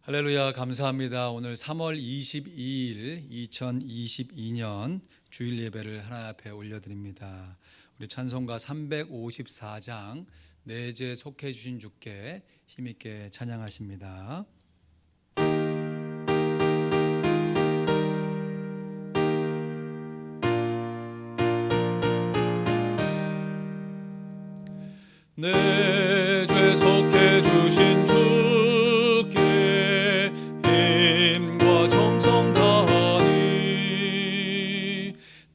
할렐루야, 감사합니다. 오늘 3월 22일 2022년 주일 예배를 하나님 앞에 올려드립니다. 우리 찬송가 354장 내재 속해 주신 주께 힘있게 찬양하십니다. 내 죄 속해 주신 주께 힘과 정성 다하니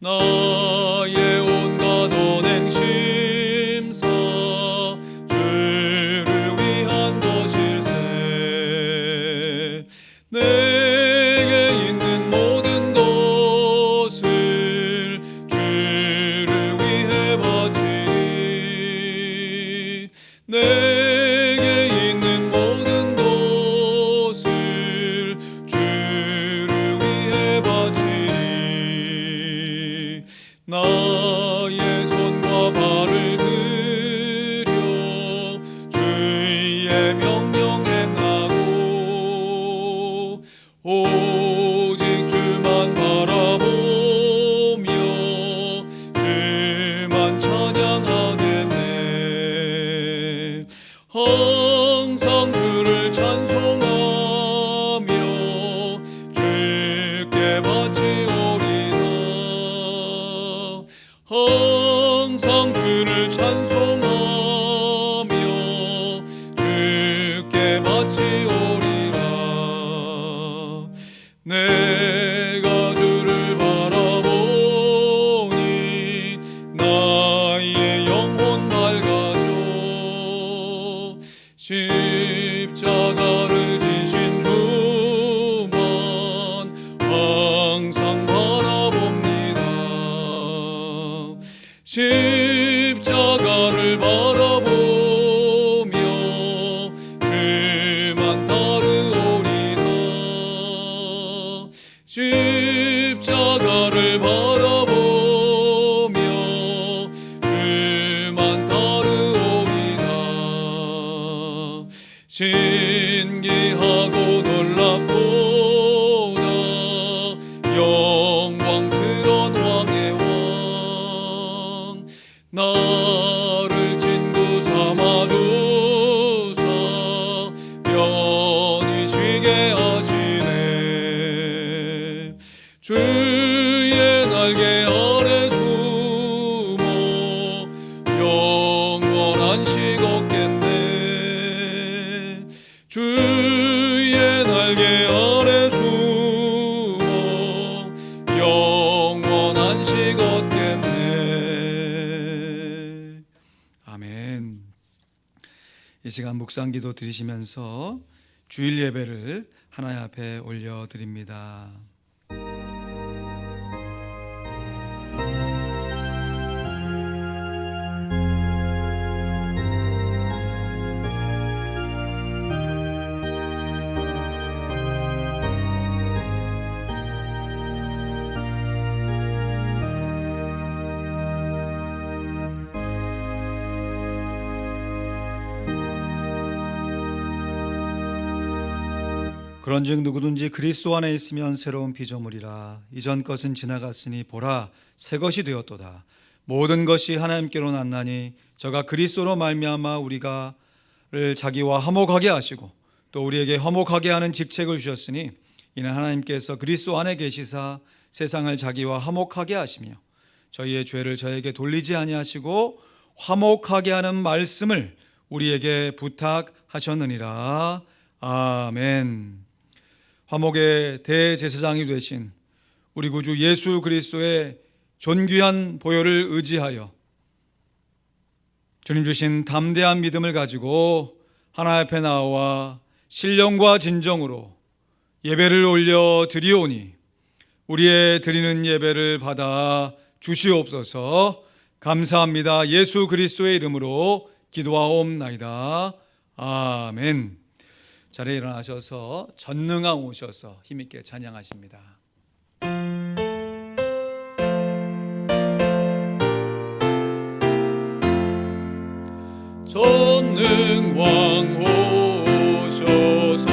나의 온갖 언행 심사 주를 위한 것일세. 내게 있는 모든 것을 주를 위해 바치리. 내게 있는 모든 것을 주를 위해 바치리. 나의 손과 발을 들여 주의 명령 행하고 오직 주만 바라보며 주만 찬양하겠네. 항상 주를 찬송하며 주께 바치오리다. 항상 주를 찬송하며 주께 바치오리라. 내가 주를 바라보니 나의 영혼 밝아져. 십자가를 지신 주만 항상 바라봅니다. 십자가를 바라보며 주만 따르오리다. 십자가를 바라보며 주만 따르오리다. 신기하고 놀랍도다 영광스런 왕의 왕. 나를 친구 삼아주사 편히 쉬게 하시네. 주의 날개 아래 숨어 영원한 식 얻겠네. 주의 날개 아래 숨어 영원한 식 얻겠네. 아멘. 이 시간 묵상기도 드리시면서 주일 예배를 하나님 앞에 올려드립니다. 그런즉 누구든지 그리스도 안에 있으면 새로운 피조물이라. 이전 것은 지나갔으니 보라 새 것이 되었도다. 모든 것이 하나님께로 났나니 저가 그리스도로 말미암아 우리가를 자기와 화목하게 하시고 또 우리에게 화목하게 하는 직책을 주셨으니 이는 하나님께서 그리스도 안에 계시사 세상을 자기와 화목하게 하시며 저희의 죄를 저에게 돌리지 아니하시고 화목하게 하는 말씀을 우리에게 부탁하셨느니라. 아멘. 화목의 대제사장이 되신 우리 구주 예수 그리스도의 존귀한 보혈을 의지하여 주님 주신 담대한 믿음을 가지고 하나님 앞에 나와 신령과 진정으로 예배를 올려 드리오니 우리의 드리는 예배를 받아 주시옵소서. 감사합니다. 예수 그리스도의 이름으로 기도하옵나이다. 아멘. 자리에 일어나셔서 전능왕 오셔서 힘있게 찬양하십니다. 전능왕 오셔서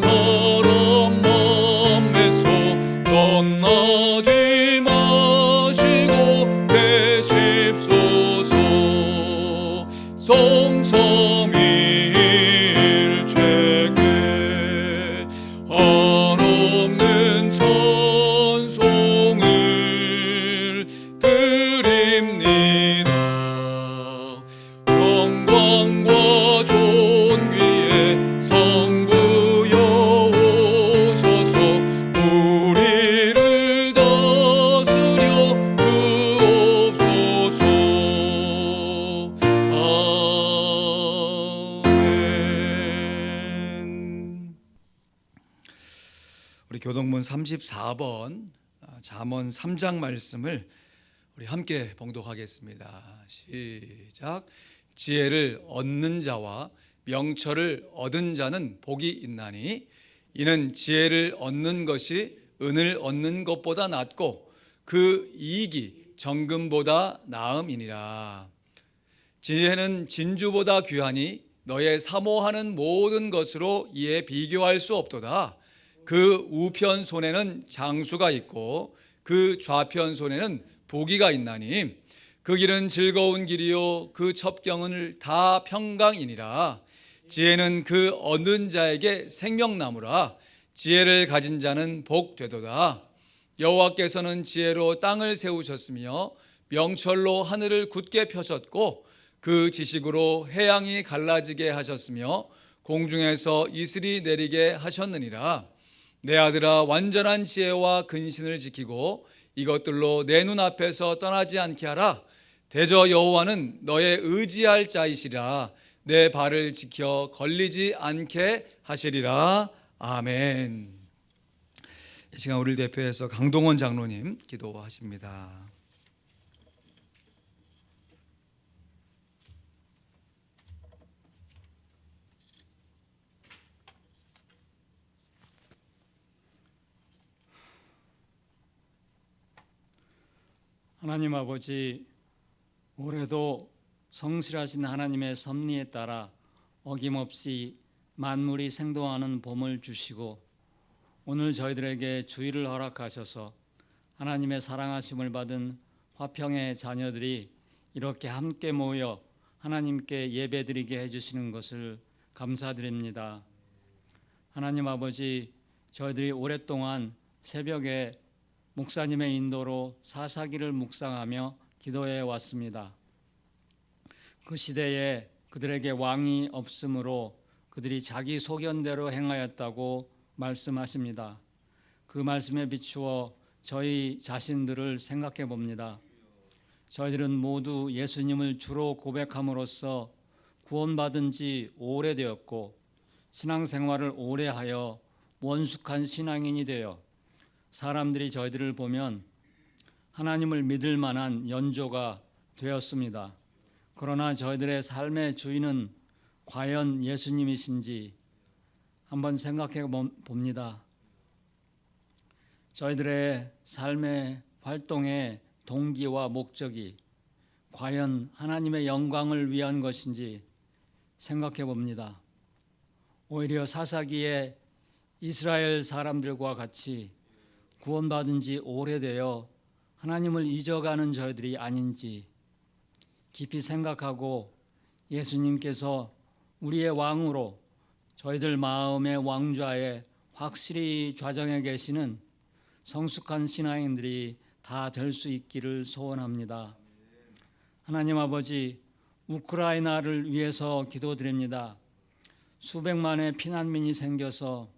사람 맘에서 떠나지 마시고 계십소서. 성삼위일체께 한없는 찬송을 드립니다. 영광과 존귀에 성부여 오셔서 우리를 다스려 주옵소서. 아멘. 우리 교동문 34번 잠언 3장 말씀을 우리 함께 봉독하겠습니다. 시작. 지혜를 얻는 자와 명철을 얻은 자는 복이 있나니 이는 지혜를 얻는 것이 은을 얻는 것보다 낫고 그 이익이 정금보다 나음이니라. 지혜는 진주보다 귀하니 너의 사모하는 모든 것으로 이에 비교할 수 없도다. 그 우편 손에는 장수가 있고 그 좌편 손에는 부귀가 있나니 그 길은 즐거운 길이요 그 첩경은 다 평강이니라. 지혜는 그 얻는 자에게 생명나무라. 지혜를 가진 자는 복되도다. 여호와께서는 지혜로 땅을 세우셨으며 명철로 하늘을 굳게 펴셨고 그 지식으로 해양이 갈라지게 하셨으며 공중에서 이슬이 내리게 하셨느니라. 내 아들아, 완전한 지혜와 근신을 지키고 이것들로 내 눈앞에서 떠나지 않게 하라. 대저 여호와는 너의 의지할 자이시라. 내 발을 지켜 걸리지 않게 하시리라. 아멘. 이 시간 우리를 대표해서 강동원 장로님 기도하십니다. 하나님 아버지, 올해도 성실하신 하나님의 섭리에 따라 어김없이 만물이 생동하는 봄을 주시고 오늘 저희들에게 주의를 허락하셔서 하나님의 사랑하심을 받은 화평의 자녀들이 이렇게 함께 모여 하나님께 예배드리게 해주시는 것을 감사드립니다. 하나님 아버지, 저희들이 오랫동안 새벽에 목사님의 인도로 사사기를 묵상하며 기도해 왔습니다. 그 시대에 그들에게 왕이 없으므로 그들이 자기 소견대로 행하였다고 말씀하십니다. 그 말씀에 비추어 저희 자신들을 생각해 봅니다. 저희들은 모두 예수님을 주로 고백함으로써 구원받은 지 오래되었고 신앙생활을 오래 하여 원숙한 신앙인이 되어 사람들이 저희들을 보면 하나님을 믿을 만한 연조가 되었습니다. 그러나 저희들의 삶의 주인은 과연 예수님이신지 한번 생각해 봅니다. 저희들의 삶의 활동의 동기와 목적이 과연 하나님의 영광을 위한 것인지 생각해 봅니다. 오히려 사사기에 이스라엘 사람들과 같이 구원받은 지 오래되어 하나님을 잊어가는 저희들이 아닌지 깊이 생각하고 예수님께서 우리의 왕으로 저희들 마음의 왕좌에 확실히 좌정해 계시는 성숙한 신앙인들이 다 될 수 있기를 소원합니다. 하나님 아버지, 우크라이나를 위해서 기도드립니다. 수백만의 피난민이 생겨서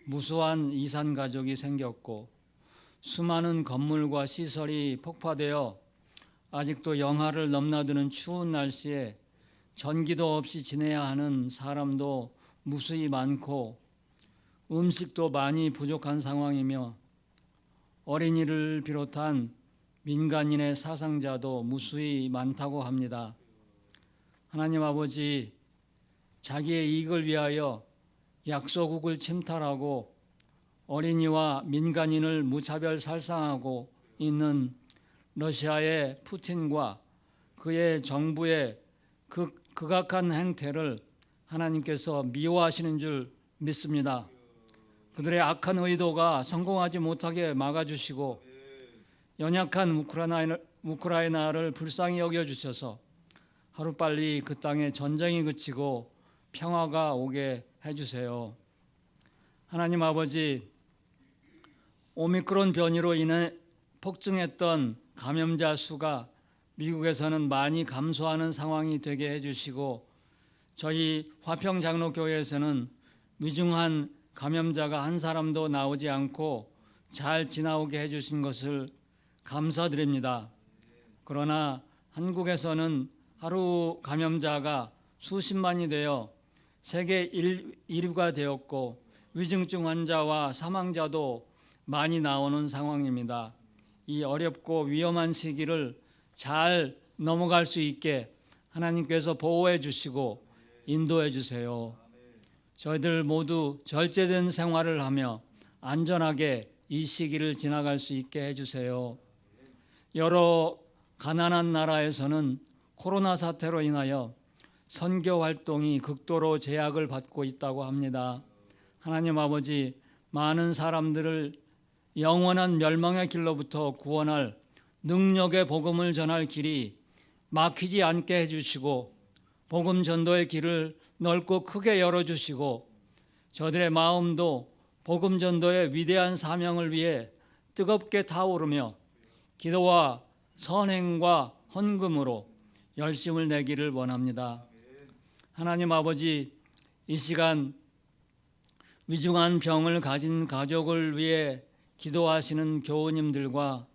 무수한 이산 가족이 생겼고 수많은 건물과 시설이 폭파되어 아직도 영하를 넘나드는 추운 날씨에 전기도 없이 지내야 하는 사람도 무수히 많고 음식도 많이 부족한 상황이며 어린이를 비롯한 민간인의 사상자도 무수히 많다고 합니다. 하나님 아버지, 자기의 이익을 위하여 약소국을 침탈하고 어린이와 민간인을 무차별 살상하고 있는 러시아의 푸틴과 그의 정부의 극악한 행태를 하나님께서 미워하시는 줄 믿습니다. 그들의 악한 의도가 성공하지 못하게 막아주시고 연약한 우크라이나를 불쌍히 여겨주셔서 하루빨리 그 땅에 전쟁이 그치고 평화가 오게 해주세요. 하나님 아버지, 오미크론 변이로 인해 폭증했던 감염자 수가 미국에서는 많이 감소하는 상황이 되게 해주시고 저희 화평장로교회에서는 위중한 감염자가 한 사람도 나오지 않고 잘 지나오게 해주신 것을 감사드립니다. 그러나 한국에서는 하루 감염자가 수십만이 되어 세계 1위가 되었고 위중증 환자와 사망자도 많이 나오는 상황입니다. 이 어렵고 위험한 시기를 잘 넘어갈 수 있게 하나님께서 보호해 주시고 인도해 주세요. 저희들 모두 절제된 생활을 하며 안전하게 이 시기를 지나갈 수 있게 해주세요. 여러 가난한 나라에서는 코로나 사태로 인하여 선교 활동이 극도로 제약을 받고 있다고 합니다. 하나님 아버지, 많은 사람들을 영원한 멸망의 길로부터 구원할 능력의 복음을 전할 길이 막히지 않게 해주시고 복음 전도의 길을 넓고 크게 열어주시고 저들의 마음도 복음 전도의 위대한 사명을 위해 뜨겁게 타오르며 기도와 선행과 헌금으로 열심을 내기를 원합니다. 하나님 아버지, 이 시간 위중한 병을 가진 가족을 위해 기도하시는 교우님들과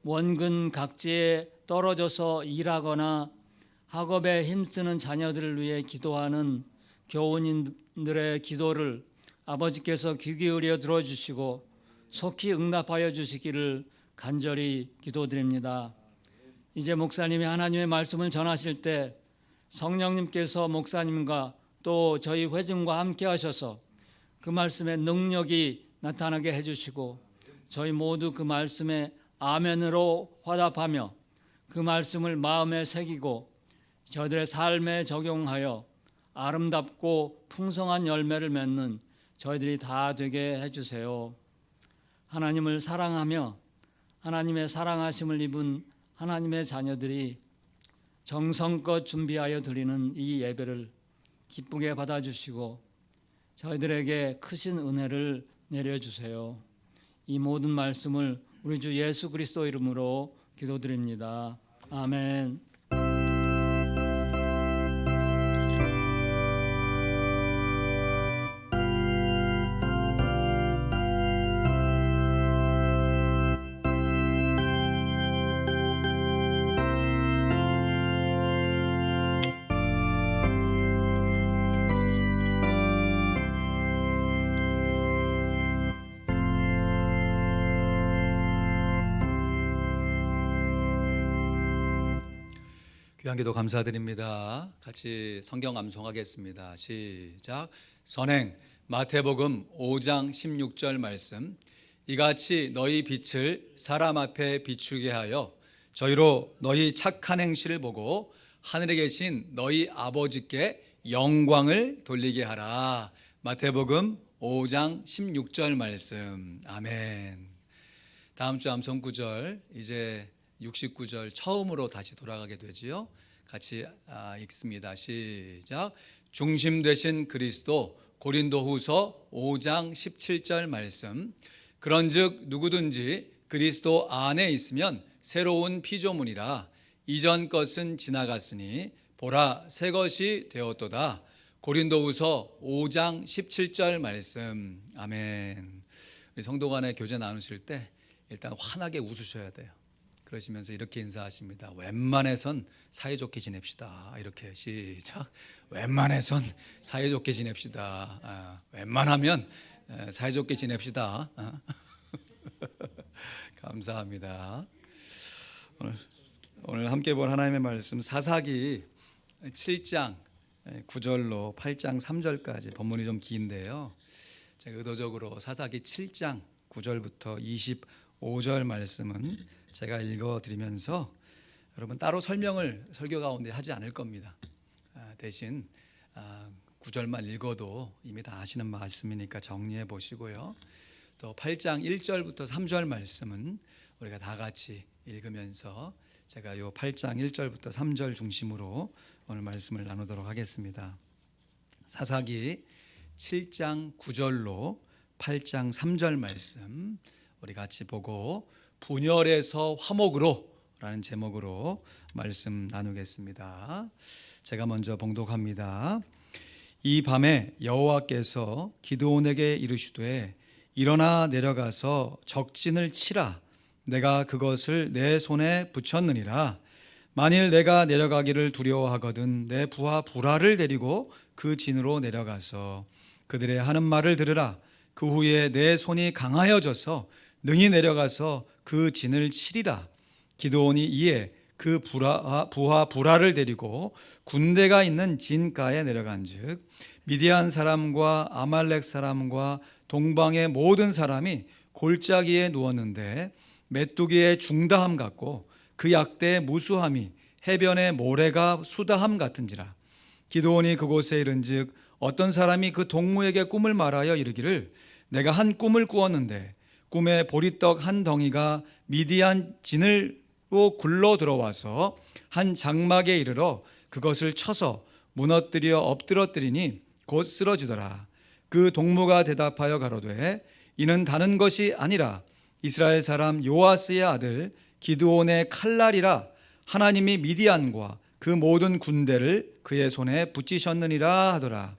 원근 각지에 떨어져서 일하거나 학업에 힘쓰는 자녀들을 위해 기도하는 교우님들의 기도를 아버지께서 귀 기울여 들어주시고 속히 응답하여 주시기를 간절히 기도드립니다. 이제 목사님이 하나님의 말씀을 전하실 때 성령님께서 목사님과 또 저희 회중과 함께 하셔서 그 말씀의 능력이 나타나게 해주시고 저희 모두 그 말씀에 아멘으로 화답하며 그 말씀을 마음에 새기고 저들의 삶에 적용하여 아름답고 풍성한 열매를 맺는 저희들이 다 되게 해주세요. 하나님을 사랑하며 하나님의 사랑하심을 입은 하나님의 자녀들이 정성껏 준비하여 드리는 이 예배를 기쁘게 받아주시고 저희들에게 크신 은혜를 내려주세요. 이 모든 말씀을 우리 주 예수 그리스도 이름으로 기도드립니다. 아멘. 귀한 기도 감사드립니다. 같이 성경 암송하겠습니다. 시작. 선행 마태복음 5장 16절 말씀. 이같이 너희 빛을 사람 앞에 비추게 하여 저희로 너희 착한 행실을 보고 하늘에 계신 너희 아버지께 영광을 돌리게 하라. 마태복음 5장 16절 말씀. 아멘. 다음 주 암송 구절 이제 69절 처음으로 다시 돌아가게 되지요. 같이 읽습니다. 시작. 중심 되신 그리스도. 고린도후서 5장 17절 말씀. 그런즉 누구든지 그리스도 안에 있으면 새로운 피조물이라. 이전 것은 지나갔으니 보라 새 것이 되었도다. 고린도후서 5장 17절 말씀. 아멘. 우리 성도 간에 교제 나누실 때 일단 환하게 웃으셔야 돼요. 그러시면서 이렇게 인사하십니다. 웬만해선 사이좋게 지냅시다. 이렇게 시작. 웬만해선 사이좋게 지냅시다. 웬만하면 사이좋게 지냅시다. 감사합니다. 오늘 함께 볼 하나님의 말씀 사사기 7장 9절로 8장 3절까지 본문이 좀 긴데요. 제가 의도적으로 사사기 7장 9절부터 25절 말씀은 제가 읽어드리면서 여러분 따로 설명을 설교 가운데 하지 않을 겁니다. 대신 9절만 읽어도 이미 다 아시는 말씀이니까 정리해 보시고요. 또 8장 1절부터 3절 말씀은 우리가 다 같이 읽으면서 제가 요 8장 1절부터 3절 중심으로 오늘 말씀을 나누도록 하겠습니다. 사사기 7장 9절로 8장 3절 말씀 우리 같이 보고 분열에서 화목으로 라는 제목으로 말씀 나누겠습니다. 제가 먼저 봉독합니다. 이 밤에 여호와께서 기드온에게 이르시되 일어나 내려가서 적진을 치라. 내가 그것을 내 손에 붙였느니라. 만일 내가 내려가기를 두려워하거든 내 부하 부라를 데리고 그 진으로 내려가서 그들의 하는 말을 들으라. 그 후에 내 손이 강하여져서 능히 내려가서 그 진을 치리라. 기드온이 이에 그 부하 부라를 데리고 군대가 있는 진가에 내려간즉 미디안 사람과 아말렉 사람과 동방의 모든 사람이 골짜기에 누웠는데 메뚜기의 중다함 같고 그 약대의 무수함이 해변의 모래가 수다함 같은지라. 기드온이 그곳에 이른즉 어떤 사람이 그 동무에게 꿈을 말하여 이르기를 내가 한 꿈을 꾸었는데 꿈에 보리떡 한 덩이가 미디안 진을 굴러 들어와서 한 장막에 이르러 그것을 쳐서 무너뜨려 엎드러뜨리니 곧 쓰러지더라. 그 동무가 대답하여 가로되 이는 다른 것이 아니라 이스라엘 사람 요아스의 아들 기드온의 칼날이라. 하나님이 미디안과 그 모든 군대를 그의 손에 붙이셨느니라 하더라.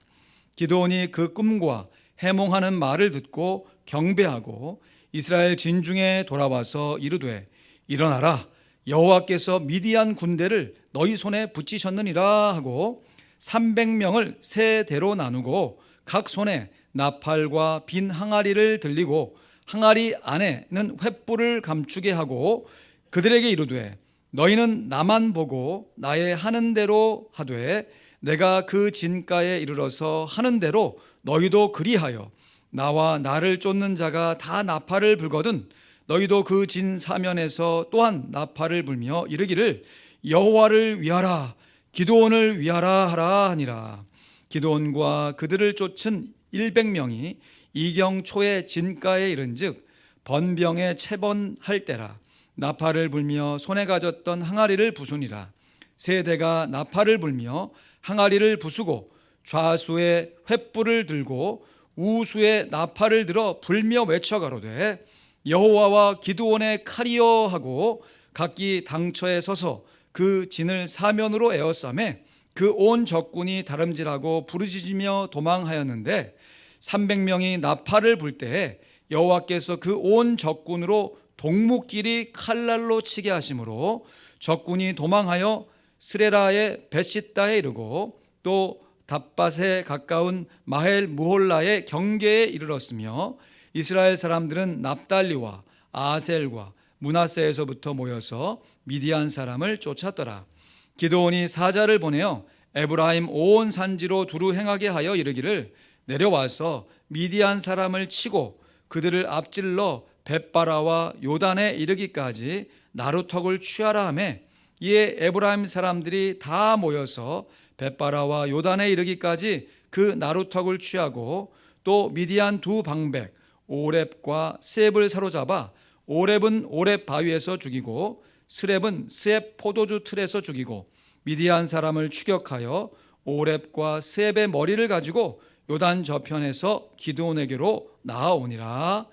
기드온이 그 꿈과 해몽하는 말을 듣고 경배하고 이스라엘 진중에 돌아와서 이르되 일어나라. 여호와께서 미디안 군대를 너희 손에 붙이셨느니라 하고 300명을 세 대로 나누고 각 손에 나팔과 빈 항아리를 들리고 항아리 안에는 횃불을 감추게 하고 그들에게 이르되 너희는 나만 보고 나의 하는 대로 하되 내가 그 진가에 이르러서 하는 대로 너희도 그리하여 나와 나를 쫓는 자가 다 나팔을 불거든 너희도 그 진 사면에서 또한 나팔을 불며 이르기를 여호와를 위하라 기드온을 위하라 하라 하니라. 기드온과 그들을 쫓은 100명이 이경 초에 진가에 이른즉 번병에 채번할 때라. 나팔을 불며 손에 가졌던 항아리를 부수니라. 세 대가 나팔을 불며 항아리를 부수고 좌수에 횃불을 들고 우수에 나팔을 들어 불며 외쳐 가로되 여호와와 기드온의 칼이여 하고 각기 당처에 서서 그 진을 사면으로 에워싸매 그 온 적군이 다름질하고 부르짖으며 도망하였는데 300명이 나팔을 불 때에 여호와께서 그 온 적군으로 동무끼리 칼날로 치게 하심으로 적군이 도망하여 스레라의 벳시다에 이르고 또 답밭에 가까운 마헬 무홀라의 경계에 이르렀으며 이스라엘 사람들은 납달리와 아셀과 므낫세에서부터 모여서 미디안 사람을 쫓았더라. 기드온이 사자를 보내어 에브라임 온 산지로 두루 행하게 하여 이르기를 내려와서 미디안 사람을 치고 그들을 앞질러 벳바라와 요단에 이르기까지 나루턱을 취하라 하며 이에 에브라임 사람들이 다 모여서 벳바라와 요단에 이르기까지 그 나루턱을 취하고 또 미디안 두 방백 오렙과 스앱을 사로잡아 오렙은 오렙 바위에서 죽이고 스렙은 스앱 포도주 틀에서 죽이고 미디안 사람을 추격하여 오렙과 스앱의 머리를 가지고 요단 저편에서 기드온에게로 나아오니라.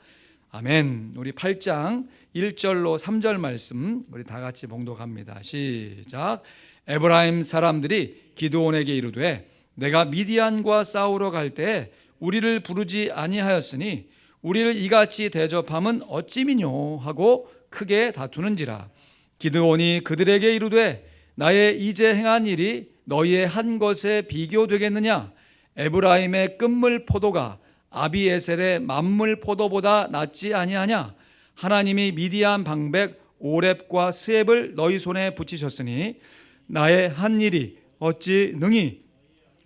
아멘. 우리 8장 1절로 3절 말씀 우리 다 같이 봉독합니다. 시작. 에브라임 사람들이 기드온에게 이르되 내가 미디안과 싸우러 갈 때 우리를 부르지 아니하였으니 우리를 이같이 대접함은 어찌미뇨 하고 크게 다투는지라. 기드온이 그들에게 이르되 나의 이제 행한 일이 너희의 한 것에 비교되겠느냐. 에브라임의 끝물 포도가 아비에셀의 만물 포도보다 낫지 아니하냐. 하나님이 미디안 방백 오렙과 스앱을 너희 손에 붙이셨으니 나의 한 일이 어찌 능히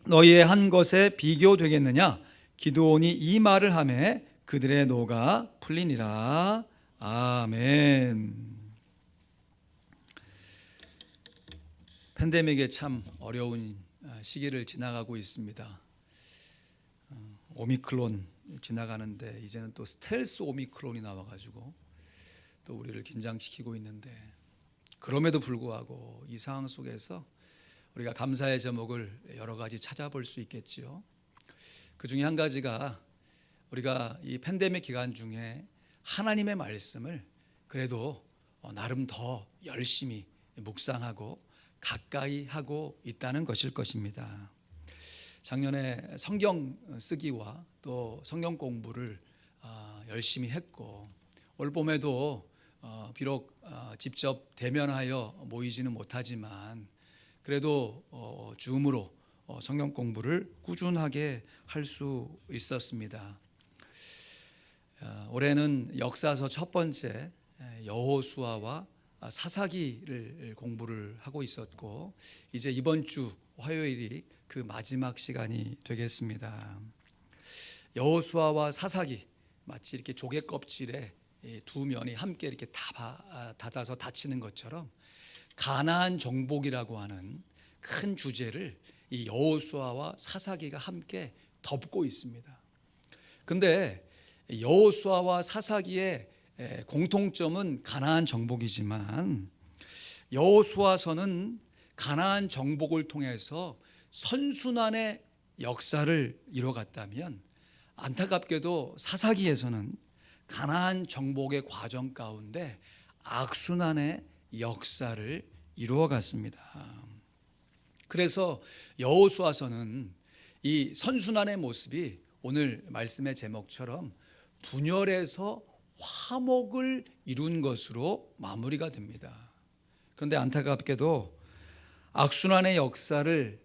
너희의 한 것에 비교되겠느냐. 기드온이 이 말을 하며 그들의 노가 풀리니라. 아멘. 팬데믹에 참 어려운 시기를 지나가고 있습니다. 오미크론 지나가는데 이제는 또 스텔스 오미크론이 나와가지고 또 우리를 긴장시키고 있는데, 그럼에도 불구하고 이 상황 속에서 우리가 감사의 제목을 여러 가지 찾아볼 수 있겠죠. 그 중에 한 가지가 우리가 이 팬데믹 기간 중에 하나님의 말씀을 그래도 나름 더 열심히 묵상하고 가까이 하고 있다는 것일 것입니다. 작년에 성경 쓰기와 또 성경 공부를 열심히 했고, 올 봄에도 비록 직접 대면하여 모이지는 못하지만 그래도 줌으로 성경 공부를 꾸준하게 할 수 있었습니다. 올해는 역사서 첫 번째 여호수아와 사사기를 공부를 하고 있었고, 이제 이번 주 화요일이 그 마지막 시간이 되겠습니다. 여호수아와 사사기, 마치 이렇게 조개 껍질에 두 면이 함께 이렇게 닫아서 닫히는 것처럼 가나안 정복이라고 하는 큰 주제를 이 여호수아와 사사기가 함께 덮고 있습니다. 그런데 여호수아와 사사기의 공통점은 가나안 정복이지만, 여호수아서는 가나안 정복을 통해서 선순환의 역사를 이뤄갔다면, 안타깝게도 사사기에서는 가나안 정복의 과정 가운데 악순환의 역사를 이루어갔습니다. 그래서 여호수아서는 이 선순환의 모습이 오늘 말씀의 제목처럼 분열에서 화목을 이룬 것으로 마무리가 됩니다. 그런데 안타깝게도 악순환의 역사를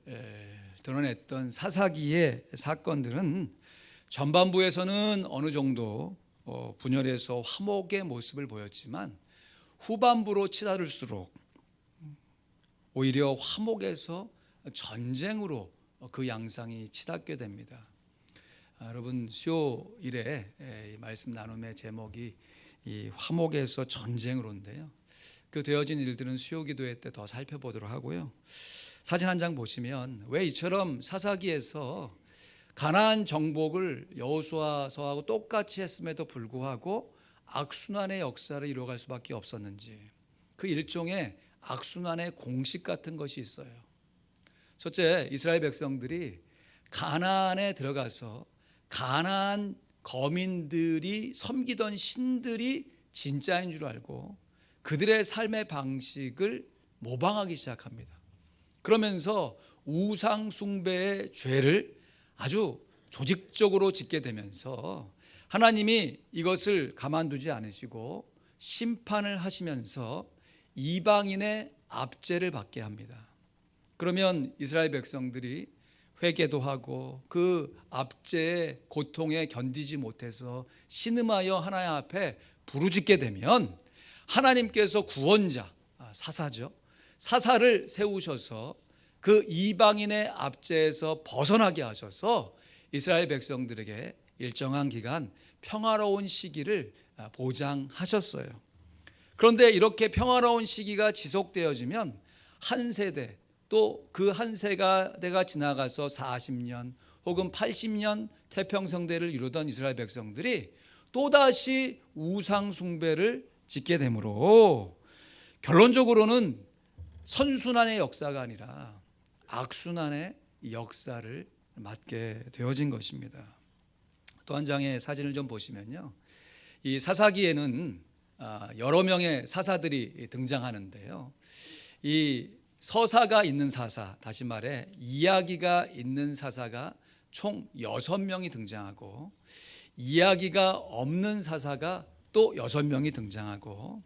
드러냈던 사사기의 사건들은 전반부에서는 어느 정도 분열에서 화목의 모습을 보였지만, 후반부로 치달을수록 오히려 화목에서 전쟁으로 그 양상이 치닫게 됩니다. 여러분, 수요일에 말씀 나눔의 제목이 이 화목에서 전쟁으로인데요, 그 되어진 일들은 수요기도회 때 더 살펴보도록 하고요. 사진 한 장 보시면 왜 이처럼 사사기에서 가나안 정복을 여호수아서하고 똑같이 했음에도 불구하고 악순환의 역사를 이루어갈 수밖에 없었는지, 그 일종의 악순환의 공식 같은 것이 있어요. 첫째, 이스라엘 백성들이 가나안에 들어가서 가나안 거민들이 섬기던 신들이 진짜인 줄 알고 그들의 삶의 방식을 모방하기 시작합니다. 그러면서 우상 숭배의 죄를 아주 조직적으로 짓게 되면서 하나님이 이것을 가만두지 않으시고 심판을 하시면서 이방인의 압제를 받게 합니다. 그러면 이스라엘 백성들이 회개도 하고 그 압제의 고통에 견디지 못해서 신음하여 하나님 앞에 부르짖게 되면, 하나님께서 구원자, 사사죠, 사사를 세우셔서 그 이방인의 압제에서 벗어나게 하셔서 이스라엘 백성들에게 일정한 기간 평화로운 시기를 보장하셨어요. 그런데 이렇게 평화로운 시기가 지속되어지면 한 세대, 또 그 한 세대가 지나가서 40년 혹은 80년 태평성대를 이루던 이스라엘 백성들이 또다시 우상 숭배를 짓게 되므로 결론적으로는 선순환의 역사가 아니라 악순환의 역사를 맞게 되어진 것입니다. 또 한 장의 사진을 좀 보시면요, 이 사사기에는 여러 명의 사사들이 등장하는데요, 이 서사가 있는 사사, 다시 말해 이야기가 있는 사사가 총 6명이 등장하고, 이야기가 없는 사사가 또 6명이 등장하고,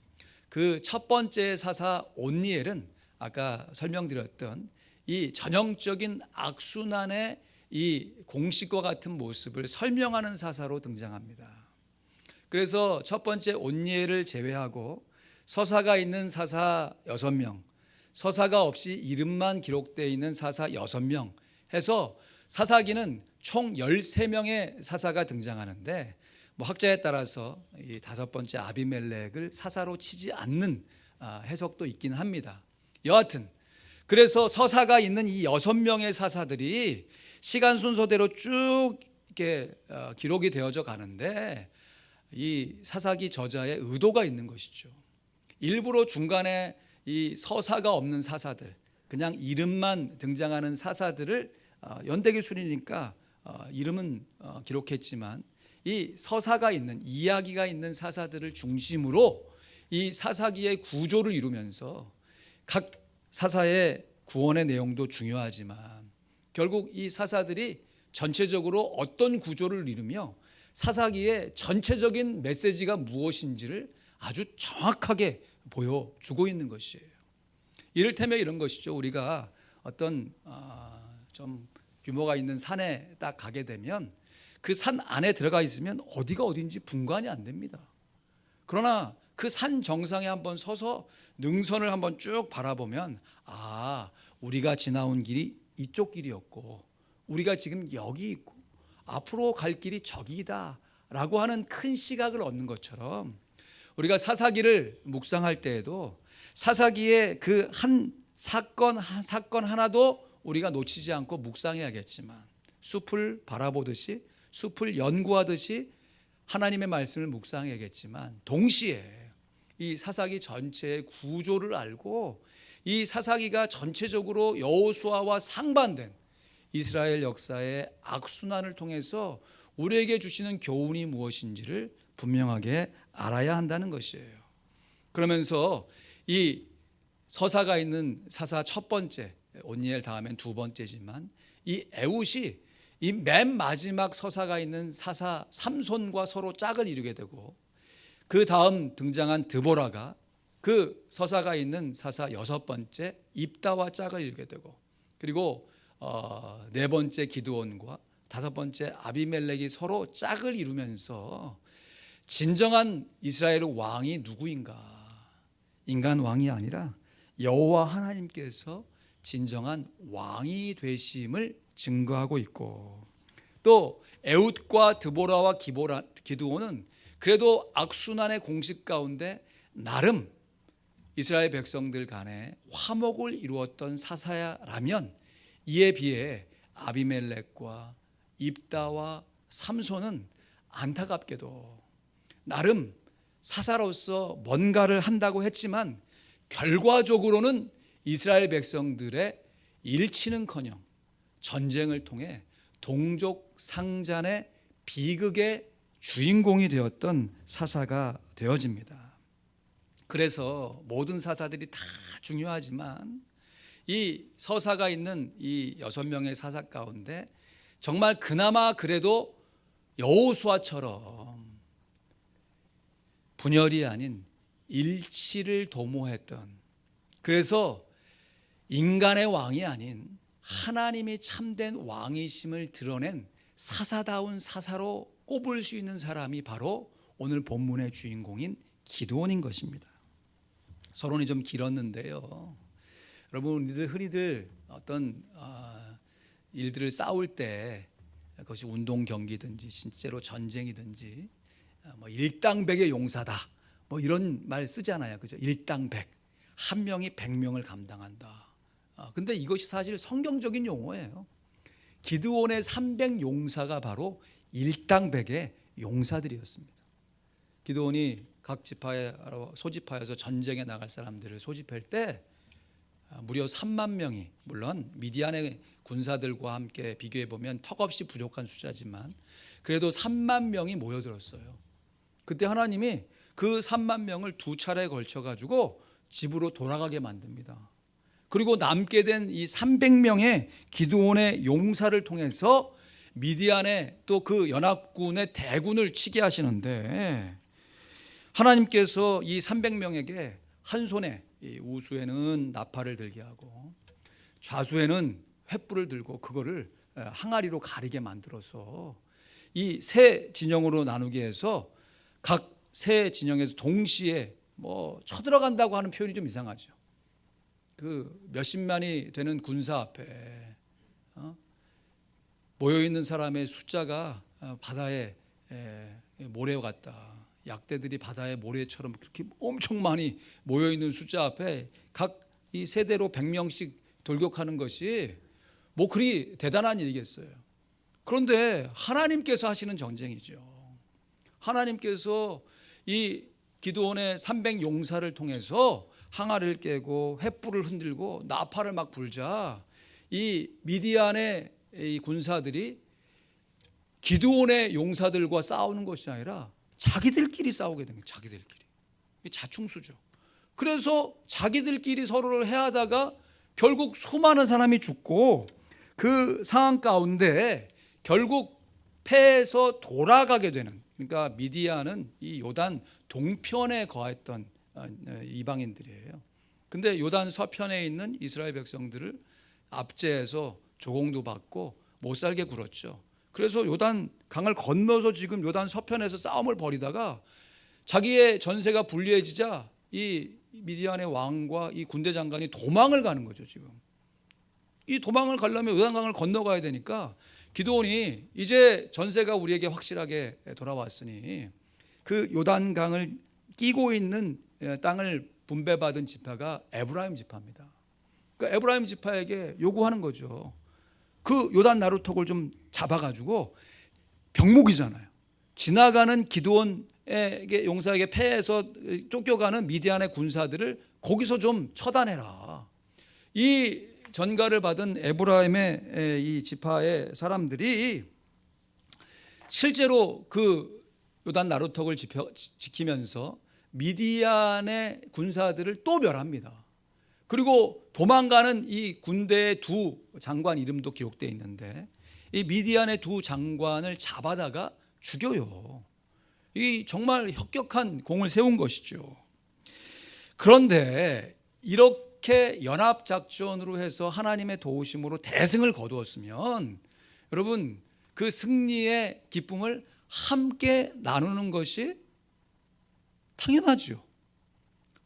그 첫 번째 사사 온니엘은 아까 설명드렸던 이 전형적인 악순환의 이 공식과 같은 모습을 설명하는 사사로 등장합니다. 그래서 첫 번째 온니엘을 제외하고 서사가 있는 사사 6명, 서사가 없이 이름만 기록되어 있는 사사 6명 해서 사사기는 총 13명의 사사가 등장하는데, 학자에 따라서 이 다섯 번째 아비멜렉을 사사로 치지 않는 해석도 있긴 합니다. 여하튼 그래서 서사가 있는 이 6명의 사사들이 시간 순서대로 쭉 이렇게 기록이 되어져 가는데 이 사사기 저자의 의도가 있는 것이죠. 일부러 중간에 이 서사가 없는 사사들, 그냥 이름만 등장하는 사사들을 연대기술이니까 이름은 기록했지만 이 서사가 있는, 이야기가 있는 사사들을 중심으로 이 사사기의 구조를 이루면서 각 사사의 구원의 내용도 중요하지만 결국 이 사사들이 전체적으로 어떤 구조를 이루며 사사기의 전체적인 메시지가 무엇인지를 아주 정확하게 보여주고 있는 것이에요. 이를테면 이런 것이죠. 우리가 어떤 좀 규모가 있는 산에 딱 가게 되면 그 산 안에 들어가 있으면 어디가 어딘지 분간이 안 됩니다. 그러나 그 산 정상에 한번 서서 능선을 한번 쭉 바라보면 우리가 지나온 길이 이쪽 길이었고 우리가 지금 여기 있고 앞으로 갈 길이 저기다 라고 하는 큰 시각을 얻는 것처럼 우리가 사사기를 묵상할 때에도 사사기의 그 한 사건 한 사건 하나도 우리가 놓치지 않고 묵상해야겠지만 숲을 바라보듯이 숲을 연구하듯이 하나님의 말씀을 묵상해야겠지만 동시에 이 사사기 전체의 구조를 알고 이 사사기가 전체적으로 여호수아와 상반된 이스라엘 역사의 악순환을 통해서 우리에게 주시는 교훈이 무엇인지를 분명하게 알아야 한다는 것이에요. 그러면서 이 서사가 있는 사사 첫 번째, 온니엘 다음엔 두 번째지만 이 에훗이 이 맨 마지막 서사가 있는 사사 삼손과 서로 짝을 이루게 되고 그 다음 등장한 드보라가 그 서사가 있는 사사 여섯 번째 입다와 짝을 이루게 되고 그리고 네 번째 기드온과 다섯 번째 아비멜렉이 서로 짝을 이루면서 진정한 이스라엘 왕이 누구인가? 인간 왕이 아니라 여호와 하나님께서 진정한 왕이 되심을 증거하고 있고 또 에훗과 드보라와 기드온은 그래도 악순환의 공식 가운데 나름 이스라엘 백성들 간에 화목을 이루었던 사사야라면 이에 비해 아비멜렉과 입다와 삼손은 안타깝게도 나름 사사로서 뭔가를 한다고 했지만 결과적으로는 이스라엘 백성들의 일치는커녕 전쟁을 통해 동족 상잔의 비극의 주인공이 되었던 사사가 되어집니다. 그래서 모든 사사들이 다 중요하지만 이 서사가 있는 이 6명의 사사 가운데 정말 그나마 그래도 여호수아처럼 분열이 아닌 일치를 도모했던, 그래서 인간의 왕이 아닌 하나님이 참된 왕이심을 드러낸 사사다운 사사로 꼽을 수 있는 사람이 바로 오늘 본문의 주인공인 기드온인 것입니다. 서론이 좀 길었는데요. 여러분, 우리들 흔히들 어떤 일들을 싸울 때 그것이 운동 경기든지 실제로 전쟁이든지 뭐 일당백의 용사다 뭐 이런 말 쓰잖아요. 그죠? 일당백, 한 명이 100명을 감당한다. 근데 이것이 사실 성경적인 용어예요. 기드온의 300용사가 바로 일당백의 용사들이었습니다. 기드온이 각 지파에 소집하여서 전쟁에 나갈 사람들을 소집할 때 무려 3만 명이, 물론 미디안의 군사들과 함께 비교해 보면 턱없이 부족한 숫자지만 그래도 3만 명이 모여들었어요. 그때 하나님이 그 3만 명을 두 차례에 걸쳐 가지고 집으로 돌아가게 만듭니다. 그리고 남게 된 이 300명의 기드온의 용사를 통해서 미디안의 또 그 연합군의 대군을 치게 하시는데 하나님께서 이 300명에게 한 손에 이 우수에는 나팔을 들게 하고 좌수에는 횃불을 들고 그거를 항아리로 가리게 만들어서 이 세 진영으로 나누게 해서 각 세 진영에서 동시에 뭐 쳐들어간다고 하는 표현이 좀 이상하죠. 그 몇십만이 되는 군사 앞에 모여 있는 사람의 숫자가 바다의 모래와 같다. 약대들이 바다의 모래처럼 그렇게 엄청 많이 모여 있는 숫자 앞에 각 이 세대로 100명씩 돌격하는 것이 뭐 그리 대단한 일이겠어요. 그런데 하나님께서 하시는 전쟁이죠. 하나님께서 이 기드온의 300 용사를 통해서 항아리를 깨고 횃불을 흔들고 나팔을 막 불자 이 미디안의 이 군사들이 기드온의 용사들과 싸우는 것이 아니라 자기들끼리 싸우게 된 거예요. 자기들끼리. 자충수죠. 그래서 자기들끼리 서로를 해하다가 결국 수많은 사람이 죽고 그 상황 가운데 결국 패해서 돌아가게 되는, 그러니까 미디안은 이 요단 동편에 거했던 이방인들이에요. 근데 요단 서편에 있는 이스라엘 백성들을 압제해서 조공도 받고 못 살게 굴었죠. 그래서 요단 강을 건너서 지금 요단 서편에서 싸움을 벌이다가 자기의 전세가 불리해지자 이 미디안의 왕과 이 군대 장관이 도망을 가는 거죠. 지금 이 도망을 가려면 요단강을 건너가야 되니까 기드온이 이제 전세가 우리에게 확실하게 돌아왔으니 그 요단강을 끼고 있는 땅을 분배받은 지파가 에브라임 지파입니다. 그러니까 에브라임 지파에게 요구하는 거죠. 그 요단 나루턱을 좀 잡아가지고, 병목이잖아요. 지나가는 기드온에게 용사에게 패해서 쫓겨가는 미디안의 군사들을 거기서 좀 처단해라. 이 전가를 받은 에브라임의 이 지파의 사람들이 실제로 그 요단 나루턱을 지키면서 미디안의 군사들을 또 멸합니다. 그리고 도망가는 이 군대의 두 장관 이름도 기록되어 있는데 이 미디안의 두 장관을 잡아다가 죽여요. 이 정말 혁혁한 공을 세운 것이죠. 그런데 이렇게 연합작전으로 해서 하나님의 도우심으로 대승을 거두었으면 여러분, 그 승리의 기쁨을 함께 나누는 것이 당연하죠.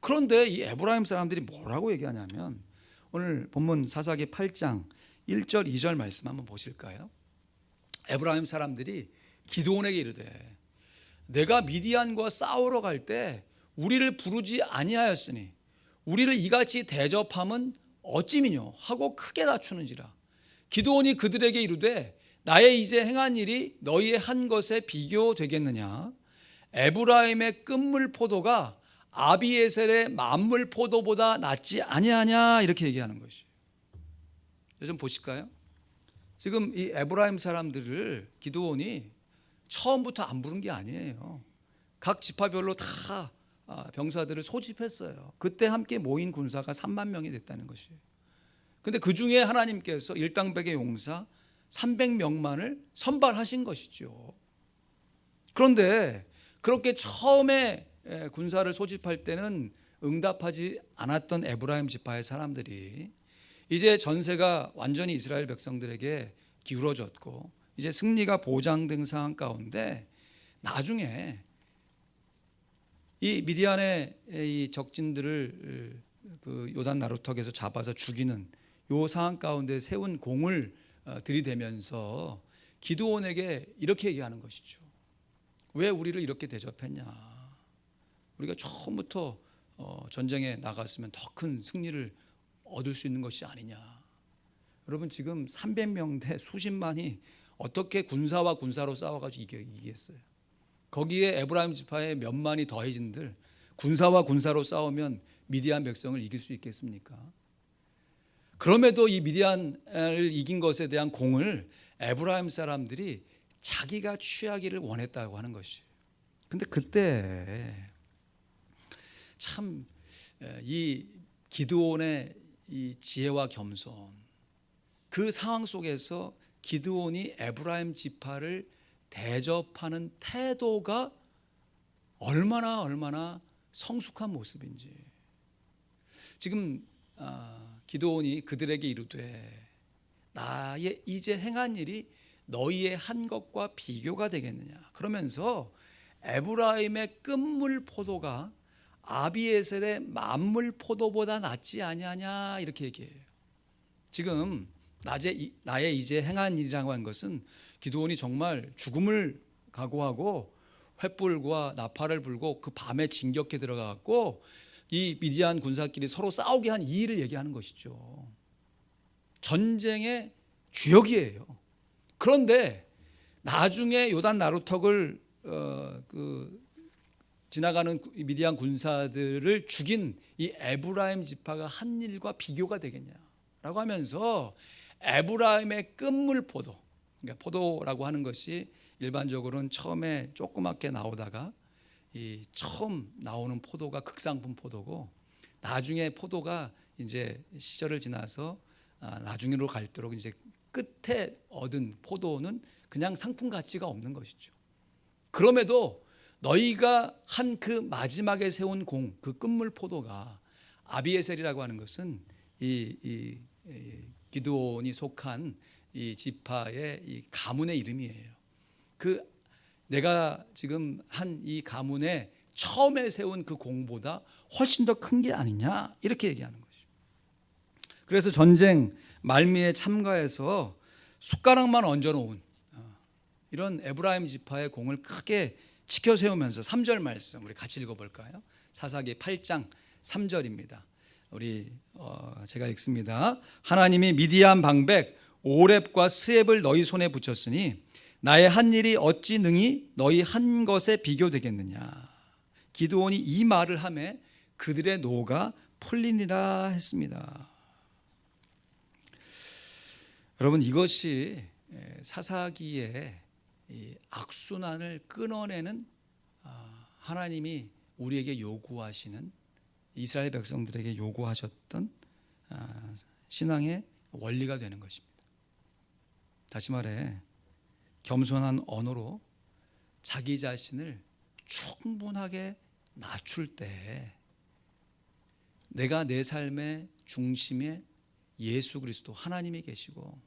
그런데 이 에브라임 사람들이 뭐라고 얘기하냐면, 오늘 본문 사사기 8장 1절 2절 말씀 한번 보실까요? 에브라임 사람들이 기드온에게 이르되 내가 미디안과 싸우러 갈 때 우리를 부르지 아니하였으니 우리를 이같이 대접함은 어찌미뇨 하고 크게 다투는지라. 기드온이 그들에게 이르되 나의 이제 행한 일이 너희의 한 것에 비교되겠느냐? 에브라임의 끝물 포도가 아비에셀의 만물 포도보다 낫지 아니하냐, 이렇게 얘기하는 것이에요. 좀 보실까요? 지금 이 에브라임 사람들을 기드온이 처음부터 안 부른 게 아니에요. 각 지파별로 다 병사들을 소집했어요. 그때 함께 모인 군사가 3만 명이 됐다는 것이에요. 근데 그 중에 하나님께서 일당백의 용사 300명만을 선발하신 것이죠. 그런데 그렇게 처음에 군사를 소집할 때는 응답하지 않았던 에브라임 지파의 사람들이 이제 전세가 완전히 이스라엘 백성들에게 기울어졌고 이제 승리가 보장된 상황 가운데 나중에 이 미디안의 이 적진들을 그 요단 나루턱에서 잡아서 죽이는 요 상황 가운데 세운 공을 들이대면서 기드온에게 이렇게 얘기하는 것이죠. 왜 우리를 이렇게 대접했냐? 우리가 처음부터 전쟁에 나갔으면 더 큰 승리를 얻을 수 있는 것이 아니냐. 여러분, 지금 300명 대 수십만이 어떻게 군사와 군사로 싸워가지고 이기겠어요? 거기에 에브라임 지파의 몇만이 더해진들 군사와 군사로 싸우면 미디안 백성을 이길 수 있겠습니까? 그럼에도 이 미디안을 이긴 것에 대한 공을 에브라임 사람들이 자기가 취하기를 원했다고 하는 것이에요. 근데 그때 참 이 기드온의 이 지혜와 겸손, 그 상황 속에서 기드온이 에브라임 지파를 대접하는 태도가 얼마나 성숙한 모습인지. 지금 기드온이 그들에게 이르되 나의 이제 행한 일이 너희의 한 것과 비교가 되겠느냐. 그러면서 에브라임의 끝물 포도가 아비에셀의 만물 포도보다 낫지 아니하냐, 이렇게 얘기해요. 지금 나의 이제 행한 일이라고 한 것은 기드온이 정말 죽음을 각오하고 횃불과 나팔을 불고 그 밤에 진격해 들어가고 이 미디안 군사끼리 서로 싸우게 한 이 일을 얘기하는 것이죠. 전쟁의 주역이에요. 그런데 나중에 요단 나루턱을 지나가는 미디안 군사들을 죽인 이 에브라임 지파가 한 일과 비교가 되겠냐라고 하면서 에브라임의 끝물 포도, 그러니까 포도라고 하는 것이 일반적으로는 처음에 조그맣게 나오다가 이 처음 나오는 포도가 극상품 포도고, 나중에 포도가 이제 시절을 지나서 나중으로 갈수록 이제 끝에 얻은 포도는 그냥 상품 가치가 없는 것이죠. 그럼에도 너희가 한 그 마지막에 세운 공, 그 끝물 포도가 아비에셀이라고 하는 것은 이 기드온이 속한 이 지파의 이 가문의 이름이에요. 그 내가 지금 한 이 가문에 처음에 세운 그 공보다 훨씬 더 큰 게 아니냐, 이렇게 얘기하는 것이죠. 그래서 전쟁 말미에 참가해서 숟가락만 얹어놓은 이런 에브라임 지파의 공을 크게 치켜 세우면서 3절 말씀 우리 같이 읽어볼까요? 사사기 8장 3절입니다. 우리 제가 읽습니다. 하나님이 미디안 방백 오렙과 스앱을 너희 손에 붙였으니 나의 한 일이 어찌 능히 너희 한 것에 비교되겠느냐. 기드온이 이 말을 하매 그들의 노가 풀리니라 했습니다. 여러분, 이것이 사사기의 이 악순환을 끊어내는 하나님이 우리에게 요구하시는, 이스라엘 백성들에게 요구하셨던 신앙의 원리가 되는 것입니다. 다시 말해 겸손한 언어로 자기 자신을 충분하게 낮출 때 내가 내 삶의 중심에 예수 그리스도 하나님이 계시고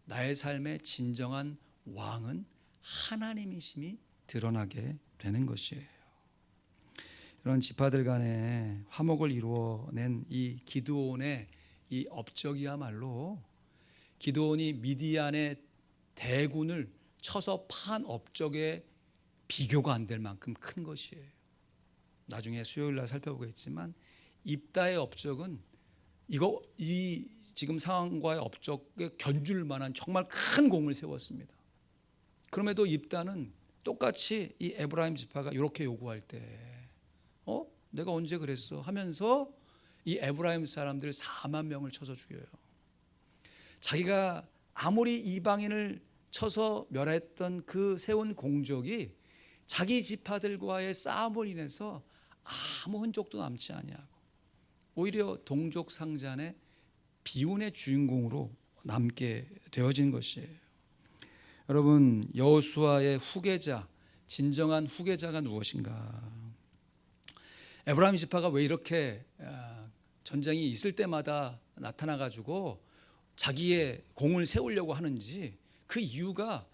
나의 삶의 진정한 왕은 하나님이심이 드러나게 되는 것이에요. 이런 지파들 간의 화목을 이루어낸 이 기드온의 이 업적이야말로 기드온이 미디안의 대군을 쳐서 판 업적에 비교가 안 될 만큼 큰 것이에요. 나중에 수요일 날 살펴보겠지만 입다의 업적은 이 지금 상황과의 업적에 견줄 만한 정말 큰 공을 세웠습니다. 그럼에도 입다는 똑같이 이 에브라임 지파가 이렇게 요구할 때 내가 언제 그랬어 하면서 이 에브라임 사람들 4만 명을 쳐서 죽여요. 자기가 아무리 이방인을 쳐서 멸했던 그 세운 공적이 자기 지파들과의 싸움을 인해서 아무 흔적도 남지 아니하고 오히려 동족 상잔의 비운의 주인공으로 남게 되어진 것이에요. 여러분, 여호수아의 후계자, 진정한 후계자가 무엇인가? 에브라임 지파가 왜 이렇게 전쟁이 있을 때마다 나타나 가지고 자기의 공을 세우려고 하는지, 그 이유가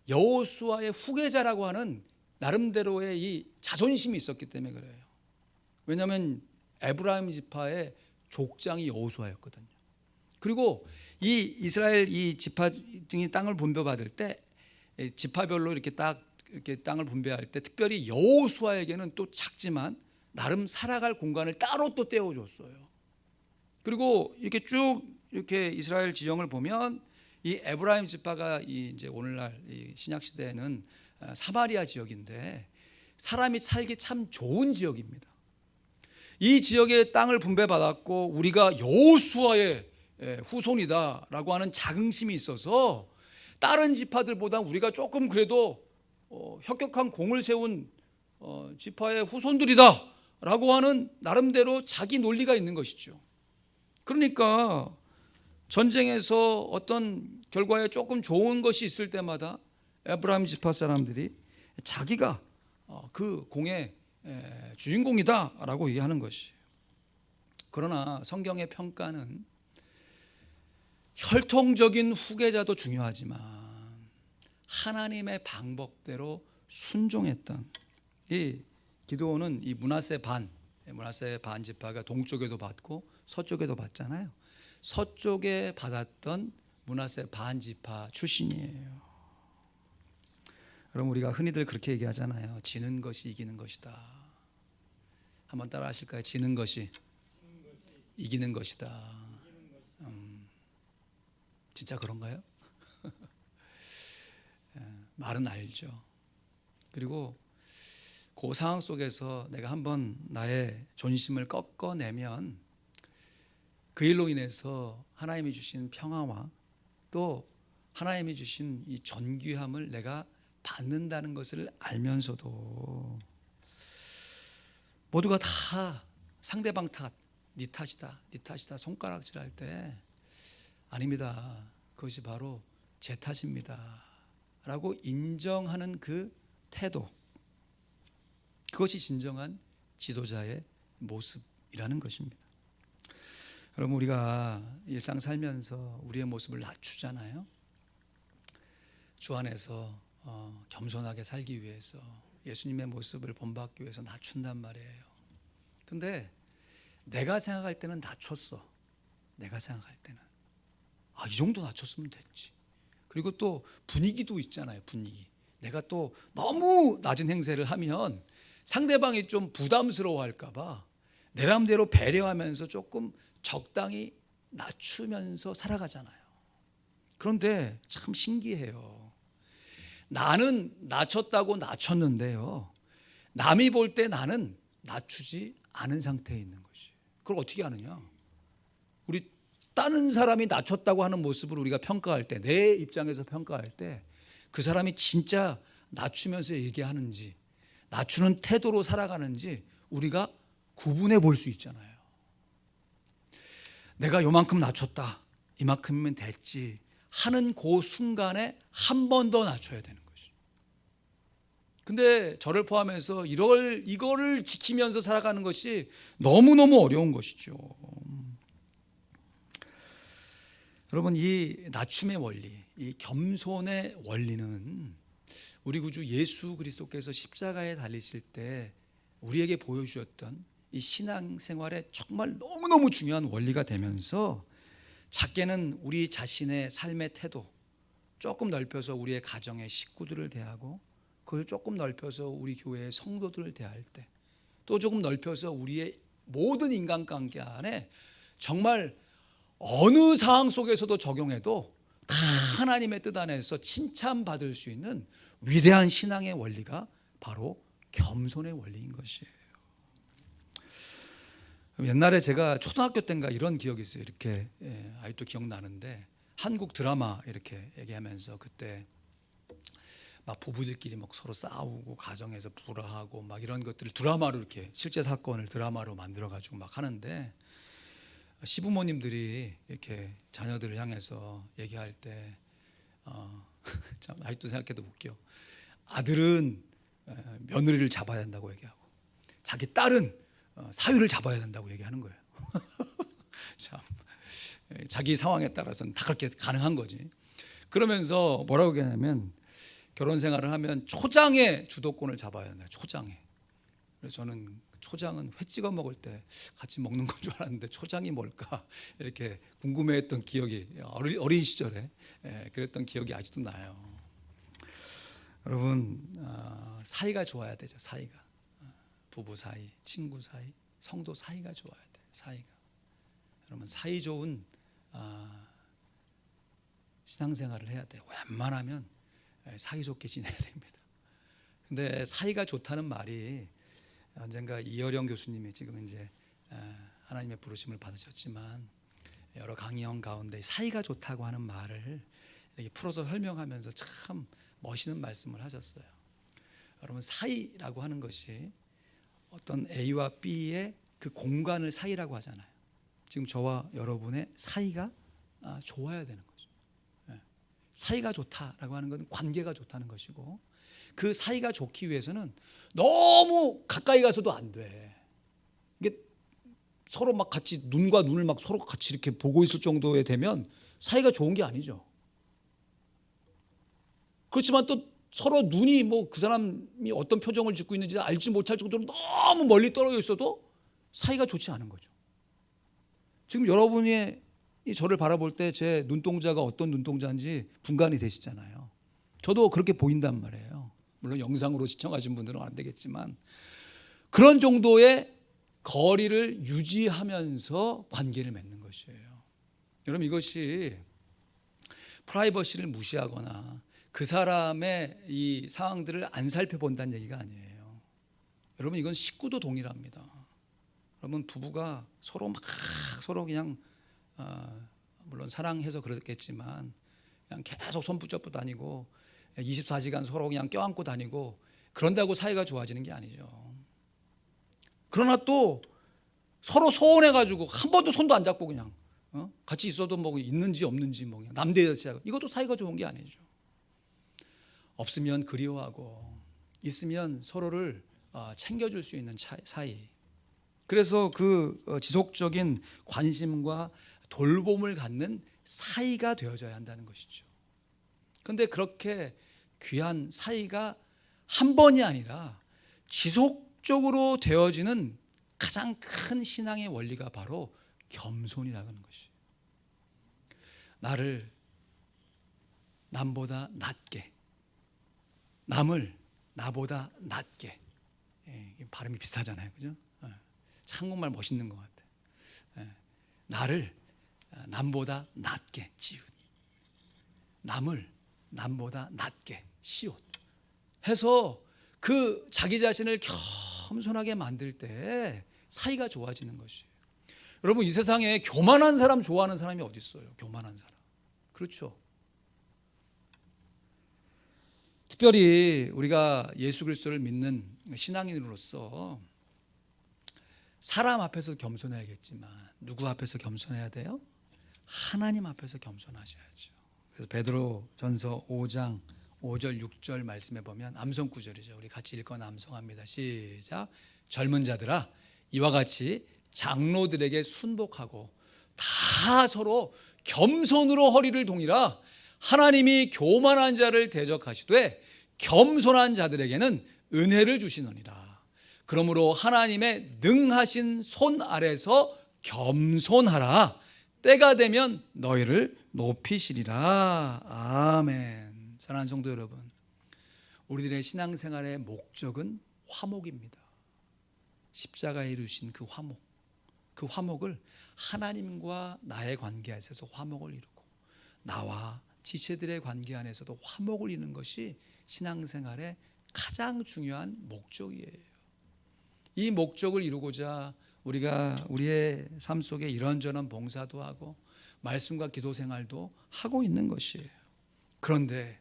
여호수아의 후계자라고 하는 나름대로의 이 자존심이 있었기 때문에 그래요. 왜냐하면 에브라임 지파의 족장이 여호수아였거든요. 그리고 이 이스라엘 이 지파 등이 땅을 분배받을 때 지파별로 이렇게 땅을 분배할 때 특별히 여호수아에게는 또 작지만 나름 살아갈 공간을 따로 또 떼어줬어요. 그리고 이렇게 쭉 이렇게 이스라엘 지형을 보면 이 에브라임 지파가 이제 오늘날 이 신약 시대에는 사마리아 지역인데 사람이 살기 참 좋은 지역입니다. 이 지역의 땅을 분배받았고 우리가 여호수아의 후손이다라고 하는 자긍심이 있어서 다른 지파들보다 우리가 조금 그래도 혁혁한 공을 세운 지파의 후손들이다라고 하는 나름대로 자기 논리가 있는 것이죠. 그러니까 전쟁에서 어떤 결과에 조금 좋은 것이 있을 때마다 에브라임 지파 사람들이 자기가 그 공의 주인공이다라고 얘기하는 것이에요. 그러나 성경의 평가는 혈통적인 후계자도 중요하지만 하나님의 방법대로 순종했던 이 기드온은 이 므낫세 반 지파가 동쪽에도 받고 서쪽에도 받잖아요. 서쪽에 받았던 므낫세 반 지파 출신이에요. 여러분, 우리가 흔히들 그렇게 얘기하잖아요. 지는 것이 이기는 것이다. 한번 따라 하실까요? 지는 것이 이기는 것이다. 진짜 그런가요? 말은 알죠. 그리고 그 상황 속에서 내가 한번 나의 존심을 꺾어내면 그 일로 인해서 하나님이 주신 평화와 또 하나님이 주신 이 존귀함을 내가 받는다는 것을 알면서도 모두가 다 상대방 탓, 네 탓이다 손가락질할 때 아닙니다. 그것이 바로 제 탓입니다 라고 인정하는 그 태도, 그것이 진정한 지도자의 모습이라는 것입니다. 여러분, 우리가 일상 살면서 우리의 모습을 낮추잖아요. 주 안에서 겸손하게 살기 위해서 예수님의 모습을 본받기 위해서 낮춘단 말이에요. 근데 내가 생각할 때는 낮췄어. 내가 생각할 때는 이 정도 낮췄으면 됐지. 그리고 또 분위기도 있잖아요. 분위기. 내가 또 너무 낮은 행세를 하면 상대방이 좀 부담스러워할까 봐 내 맘대로 배려하면서 조금 적당히 낮추면서 살아가잖아요. 그런데 참 신기해요. 나는 낮췄다고 낮췄는데요, 남이 볼 때 나는 낮추지 않은 상태에 있는 것이. 그걸 어떻게 아느냐? 우리 다른 사람이 낮췄다고 하는 모습을 우리가 평가할 때, 내 입장에서 평가할 때 그 사람이 진짜 낮추면서 얘기하는지 낮추는 태도로 살아가는지 우리가 구분해 볼 수 있잖아요. 내가 요만큼 낮췄다, 이만큼이면 됐지 하는 그 순간에 한 번 더 낮춰야 되는 것이. 근데 저를 포함해서 이거를 지키면서 살아가는 것이 너무너무 어려운 것이죠. 여러분, 이 낮춤의 원리, 이 겸손의 원리는 우리 구주 예수 그리스도께서 십자가에 달리실 때 우리에게 보여주셨던 이 신앙생활에 정말 너무너무 중요한 원리가 되면서 작게는 우리 자신의 삶의 태도, 조금 넓혀서 우리의 가정의 식구들을 대하고, 그걸 조금 넓혀서 우리 교회의 성도들을 대할 때, 또 조금 넓혀서 우리의 모든 인간관계 안에 정말 어느 상황 속에서도 적용해도 다 하나님의 뜻 안에서 칭찬받을 수 있는 위대한 신앙의 원리가 바로 겸손의 원리인 것이에요. 옛날에 제가 초등학교 때인가 이런 기억이 있어요. 이렇게 아직도 기억나는데, 한국 드라마 이렇게 얘기하면서 그때 막 부부들끼리 막 서로 싸우고 가정에서 불화하고 막 이런 것들을 드라마로, 이렇게 실제 사건을 드라마로 만들어 가지고 막 하는데, 시부모님들이 이렇게 자녀들을 향해서 얘기할 때 참 아직도 생각해도 웃겨. 아들은 며느리를 잡아야 된다고 얘기하고, 자기 딸은 사위를 잡아야 된다고 얘기하는 거예요. 참, 자기 상황에 따라서는 다 그렇게 가능한 거지. 그러면서 뭐라고 얘기하냐면, 결혼 생활을 하면 초장의 주도권을 잡아야 된다. 초장에. 그래서 저는 초장은 회 찍어 먹을 때 같이 먹는 건 줄 알았는데 초장이 뭘까 이렇게 궁금해했던 기억이, 어린 시절에 그랬던 기억이 아직도 나요. 여러분, 사이가 좋아야 되죠. 사이가, 부부 사이, 친구 사이, 성도 사이가 좋아야 돼요. 사이가. 여러분, 사이 좋은 신앙생활을 해야 돼요. 웬만하면 사이좋게 지내야 됩니다. 근데 사이가 좋다는 말이, 언젠가 이어령 교수님이 지금 이제 하나님의 부르심을 받으셨지만 여러 강의형 가운데 사이가 좋다고 하는 말을 이렇게 풀어서 설명하면서 참 멋있는 말씀을 하셨어요. 여러분, 사이라고 하는 것이 어떤 A와 B의 그 공간을 사이라고 하잖아요. 지금 저와 여러분의 사이가 좋아야 되는 거죠. 사이가 좋다라고 하는 건 관계가 좋다는 것이고, 그 사이가 좋기 위해서는 너무 가까이 가서도 안 돼. 이게 서로 막 같이 눈과 눈을 막 서로 같이 이렇게 보고 있을 정도에 되면 사이가 좋은 게 아니죠. 그렇지만 또 서로 눈이 뭐 그 사람이 어떤 표정을 짓고 있는지 알지 못할 정도로 너무 멀리 떨어져 있어도 사이가 좋지 않은 거죠. 지금 여러분이 저를 바라볼 때 제 눈동자가 어떤 눈동자인지 분간이 되시잖아요. 저도 그렇게 보인단 말이에요. 물론 영상으로 시청하신 분들은 안 되겠지만, 그런 정도의 거리를 유지하면서 관계를 맺는 것이에요. 여러분, 이것이 프라이버시를 무시하거나 그 사람의 이 상황들을 안 살펴본다는 얘기가 아니에요. 여러분, 이건 식구도 동일합니다. 여러분, 부부가 서로 그냥 물론 사랑해서 그렇겠지만 그냥 계속 손 붙잡고 다니고 24시간 서로 그냥 껴안고 다니고 그런다고 사이가 좋아지는 게 아니죠. 그러나 또 서로 소원해가지고 한 번도 손도 안 잡고 그냥 같이 있어도 뭐 있는지 없는지 뭐 그냥 남대여서 이것도 사이가 좋은 게 아니죠. 없으면 그리워하고 있으면 서로를 챙겨줄 수 있는 사이. 그래서 그 지속적인 관심과 돌봄을 갖는 사이가 되어져야 한다는 것이죠. 그런데 그렇게 귀한 사이가 한 번이 아니라 지속적으로 되어지는 가장 큰 신앙의 원리가 바로 겸손이라는 것이에요. 나를 남보다 낮게, 남을 나보다 낮게. 발음이 비슷하잖아요, 그죠? 한국말 멋있는 것 같아요. 나를 남보다 낮게 지읒, 남을 남보다 낮게 시옷 해서 그 자기 자신을 겸손하게 만들 때 사이가 좋아지는 것이에요. 여러분, 이 세상에 교만한 사람 좋아하는 사람이 어디 있어요? 교만한 사람. 그렇죠. 특별히 우리가 예수 그리스도를 믿는 신앙인으로서 사람 앞에서 겸손해야겠지만 누구 앞에서 겸손해야 돼요? 하나님 앞에서 겸손하셔야죠. 그래서 베드로전서 5장 5절 6절 말씀에 보면 암송 구절이죠. 우리 같이 읽고 암송합니다. 시작. 젊은 자들아, 이와 같이 장로들에게 순복하고 다 서로 겸손으로 허리를 동이라. 하나님이 교만한 자를 대적하시되 겸손한 자들에게는 은혜를 주시느니라. 그러므로 하나님의 능하신 손 아래서 겸손하라. 때가 되면 너희를 높이시리라. 아멘. 사랑하는 성도 여러분, 우리들의 신앙생활의 목적은 화목입니다. 십자가에 이루신 그 화목, 그 화목을 하나님과 나의 관계 안에서 화목을 이루고 나와 지체들의 관계 안에서도 화목을 이루는 것이 신앙생활의 가장 중요한 목적이에요. 이 목적을 이루고자 우리가 우리의 삶 속에 이런저런 봉사도 하고 말씀과 기도 생활도 하고 있는 것이에요. 그런데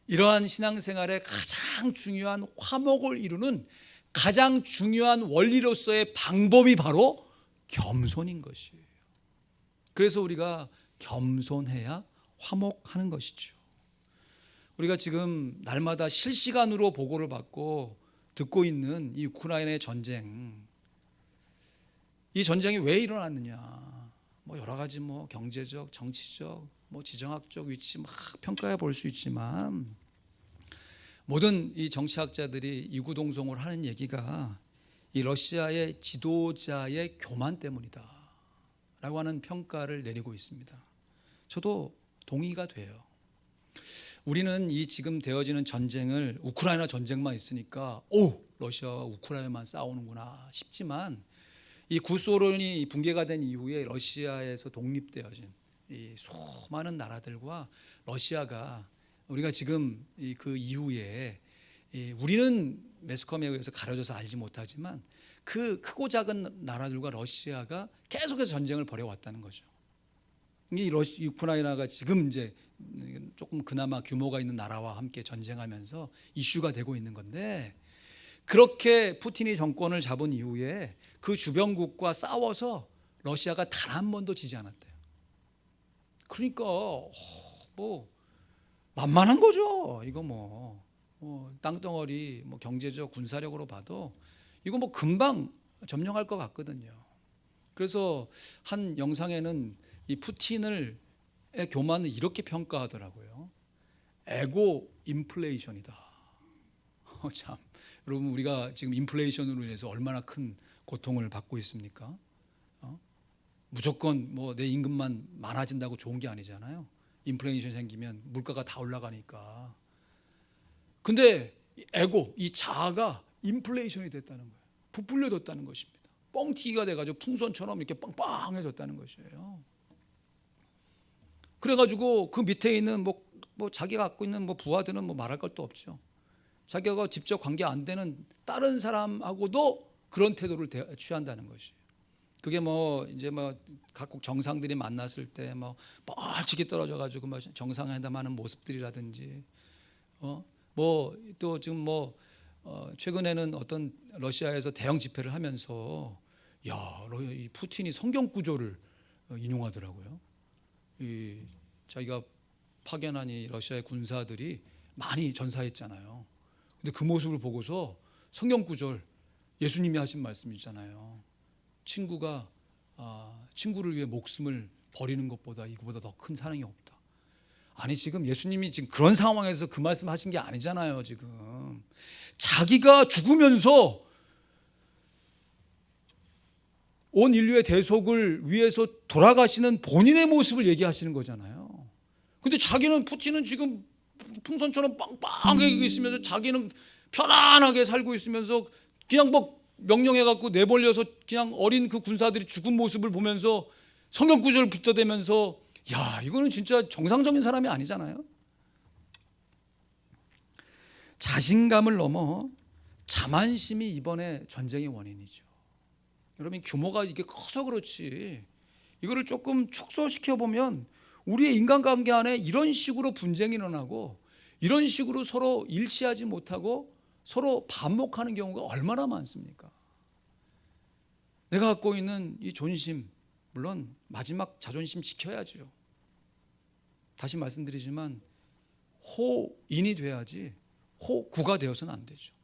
이러한 신앙생활의 가장 중요한 화목을 이루는 가장 중요한 원리로서의 방법이 바로 겸손인 것이에요. 그래서 우리가 겸손해야 화목하는 것이죠. 우리가 지금 날마다 실시간으로 보고를 받고 듣고 있는 이 우크라이나의 전쟁, 이 전쟁이 왜 일어났느냐? 뭐 여러 가지 뭐 경제적, 정치적, 뭐 지정학적 위치 막 평가해 볼 수 있지만 모든 이 정치학자들이 이구동성으로 하는 얘기가 이 러시아의 지도자의 교만 때문이다라고 하는 평가를 내리고 있습니다. 저도 동의가 돼요. 우리는 이 지금 되어지는 전쟁을 우크라이나 전쟁만 있으니까 러시아와 우크라이나만 싸우는구나 싶지만 이 구소련이 붕괴가 된 이후에 러시아에서 독립되어진 이 수많은 나라들과 러시아가 우리가 지금 그 이후에 우리는 매스컴에 의해서 가려져서 알지 못하지만 그 크고 작은 나라들과 러시아가 계속해서 전쟁을 벌여왔다는 거죠. 이 우크라이나가 지금 이제 조금 그나마 규모가 있는 나라와 함께 전쟁하면서 이슈가 되고 있는 건데, 그렇게 푸틴이 정권을 잡은 이후에 그 주변국과 싸워서 러시아가 단 한 번도 지지 않았대요. 그러니까 뭐 만만한 거죠. 이거 뭐 땅덩어리 뭐 경제적 군사력으로 봐도 이거 뭐 금방 점령할 것 같거든요. 그래서 한 영상에는 이 푸틴의 교만을 이렇게 평가하더라고요. 에고 인플레이션이다. 참, 여러분, 우리가 지금 인플레이션으로 인해서 얼마나 큰 고통을 받고 있습니까? 무조건 뭐 내 임금만 많아진다고 좋은 게 아니잖아요. 인플레이션 생기면 물가가 다 올라가니까. 근데 에고, 이 자아가 인플레이션이 됐다는 거예요. 부풀려졌다는 것입니다. 뻥튀기가 돼가지고 풍선처럼 이렇게 빵빵해졌다는 것이에요. 그래가지고 그 밑에 있는 뭐 뭐 자기가 갖고 있는 뭐 부하들은 뭐 말할 것도 없죠. 자기가 직접 관계 안 되는 다른 사람하고도 그런 태도를 취한다는 것이에요. 그게 뭐 이제 뭐 각국 정상들이 만났을 때 뭐 멀찍이 떨어져 가지고 뭐 정상회담하는 모습들이라든지 뭐 또 지금 뭐 최근에는 어떤 러시아에서 대형 집회를 하면서 이 푸틴이 성경 구절을 인용하더라고요. 이 자기가 파견한 이 러시아의 군사들이 많이 전사했잖아요. 근데 그 모습을 보고서 성경 구절, 예수님이 하신 말씀이잖아요. 친구가 친구를 위해 목숨을 버리는 것보다 이거보다 더 큰 사랑이 없다. 아니 지금 예수님이 지금 그런 상황에서 그 말씀하신 게 아니잖아요. 지금 자기가 죽으면서 온 인류의 대속을 위해서 돌아가시는 본인의 모습을 얘기하시는 거잖아요. 근데 자기는 푸틴은 지금 풍선처럼 빵빵하게 있으면서 자기는 편안하게 살고 있으면서 그냥 뭐 명령해 갖고 내버려서 그냥 어린 그 군사들이 죽은 모습을 보면서 성경 구절을 붙여대면서 이거는 진짜 정상적인 사람이 아니잖아요. 자신감을 넘어 자만심이 이번에 전쟁의 원인이죠. 여러분 규모가 이게 커서 그렇지 이거를 조금 축소시켜 보면 우리의 인간관계 안에 이런 식으로 분쟁이 일어나고 이런 식으로 서로 일치하지 못하고 서로 반목하는 경우가 얼마나 많습니까? 내가 갖고 있는 이 존심, 물론 마지막 자존심 지켜야죠. 다시 말씀드리지만 호인이 돼야지 호구가 되어서는 안 되죠.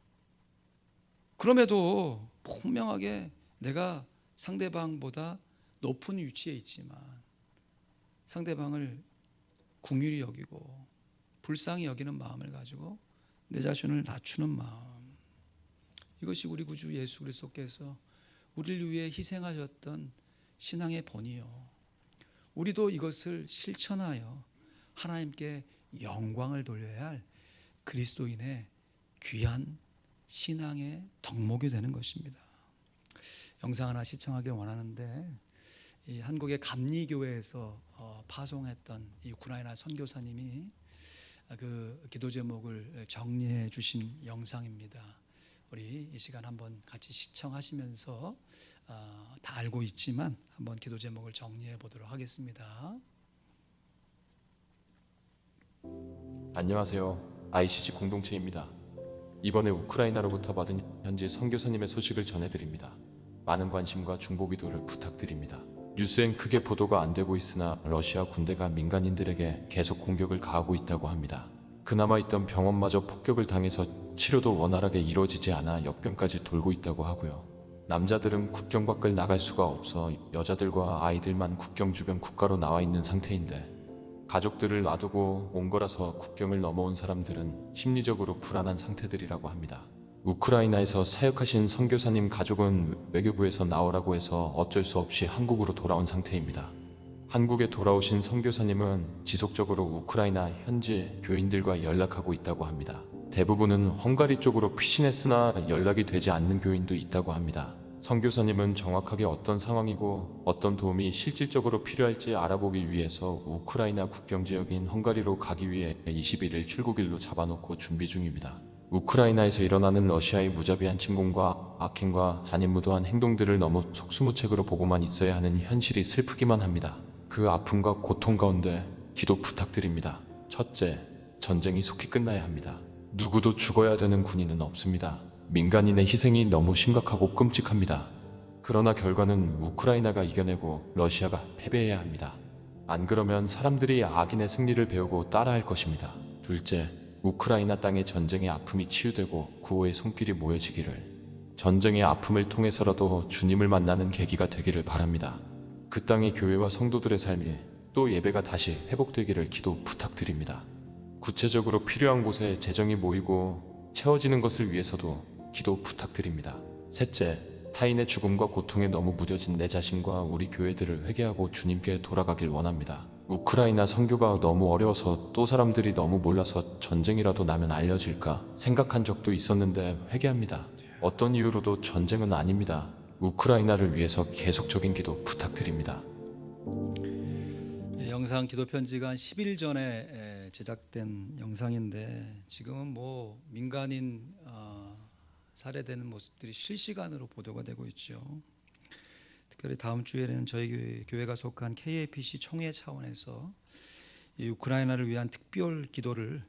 그럼에도 분명하게 내가 상대방보다 높은 위치에 있지만 상대방을 긍휼히 여기고 불쌍히 여기는 마음을 가지고 내 자신을 낮추는 마음, 이것이 우리 구주 예수 그리스도께서 우리를 위해 희생하셨던 신앙의 본이요, 우리도 이것을 실천하여 하나님께 영광을 돌려야 할 그리스도인의 귀한 신앙의 덕목이 되는 것입니다. 영상 하나 시청하길 원하는데, 이 한국의 감리교회에서 파송했던 이 우크라이나 선교사님이 그 기도 제목을 정리해 주신 영상입니다. 우리 이 시간 한번 같이 시청하시면서 다 알고 있지만 한번 기도 제목을 정리해 보도록 하겠습니다. 안녕하세요. ICG 공동체입니다. 이번에 우크라이나로부터 받은 현지 선교사님의 소식을 전해드립니다. 많은 관심과 중보 기도를 부탁드립니다. 뉴스엔 크게 보도가 안 되고 있으나 러시아 군대가 민간인들에게 계속 공격을 가하고 있다고 합니다. 그나마 있던 병원마저 폭격을 당해서 치료도 원활하게 이루어지지 않아 역병까지 돌고 있다고 하고요. 남자들은 국경 밖을 나갈 수가 없어 여자들과 아이들만 국경 주변 국가로 나와 있는 상태인데, 가족들을 놔두고 온 거라서 국경을 넘어온 사람들은 심리적으로 불안한 상태들이라고 합니다. 우크라이나에서 사역하신 선교사님 가족은 외교부에서 나오라고 해서 어쩔 수 없이 한국으로 돌아온 상태입니다. 한국에 돌아오신 선교사님은 지속적으로 우크라이나 현지 교인들과 연락하고 있다고 합니다. 대부분은 헝가리 쪽으로 피신했으나 연락이 되지 않는 교인도 있다고 합니다. 선교사님은 정확하게 어떤 상황이고 어떤 도움이 실질적으로 필요할지 알아보기 위해서 우크라이나 국경지역인 헝가리로 가기 위해 21일 출국일로 잡아놓고 준비 중입니다. 우크라이나에서 일어나는 러시아의 무자비한 침공과 악행과 잔인무도한 행동들을 너무 속수무책으로 보고만 있어야 하는 현실이 슬프기만 합니다. 그 아픔과 고통 가운데 기도 부탁드립니다. 첫째, 전쟁이 속히 끝나야 합니다. 누구도 죽어야 되는 군인은 없습니다. 민간인의 희생이 너무 심각하고 끔찍합니다. 그러나 결과는 우크라이나가 이겨내고 러시아가 패배해야 합니다. 안 그러면 사람들이 악인의 승리를 배우고 따라할 것입니다. 둘째, 우크라이나 땅의 전쟁의 아픔이 치유되고 구호의 손길이 모여지기를, 전쟁의 아픔을 통해서라도 주님을 만나는 계기가 되기를 바랍니다. 그 땅의 교회와 성도들의 삶이 또 예배가 다시 회복되기를 기도 부탁드립니다. 구체적으로 필요한 곳에 재정이 모이고 채워지는 것을 위해서도 기도 부탁드립니다. 셋째, 타인의 죽음과 고통에 너무 무뎌진 내 자신과 우리 교회들을 회개하고 주님께 돌아가길 원합니다. 우크라이나 선교가 너무 어려워서 또 사람들이 너무 몰라서 전쟁이라도 나면 알려질까 생각한 적도 있었는데 회개합니다. 어떤 이유로도 전쟁은 아닙니다. 우크라이나를 위해서 계속적인 기도 부탁드립니다. 영상 기도 편지가 한 10일 전에 제작된 영상인데 지금은 뭐 민간인 살해되는 모습들이 실시간으로 보도가 되고 있죠. 특별히 다음 주에는 저희 교회가 속한 KAPC 총회 차원에서 이 우크라이나를 위한 특별 기도를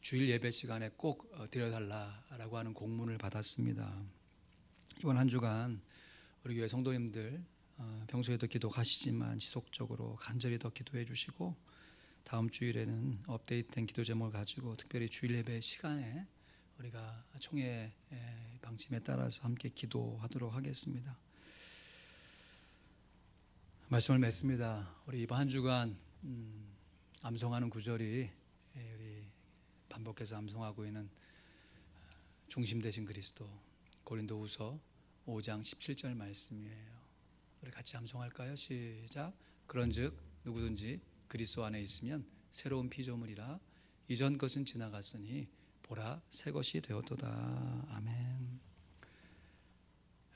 주일 예배 시간에 꼭 드려달라라고 하는 공문을 받았습니다. 이번 한 주간 우리 교회 성도님들 평소에도 기도하시지만 지속적으로 간절히 더 기도해 주시고 다음 주일에는 업데이트된 기도 제목을 가지고 특별히 주일 예배 시간에 우리가 총회 방침에 따라서 함께 기도하도록 하겠습니다. 말씀을 맺습니다. 우리 이번 한 주간 암송하는 구절이 우리 반복해서 암송하고 있는 중심 되신 그리스도 고린도후서 5장 17절 말씀이에요. 우리 같이 암송할까요? 시작. 그런즉 누구든지 그리스도 안에 있으면 새로운 피조물이라 이전 것은 지나갔으니 보라 새 것이 되었도다. 아멘.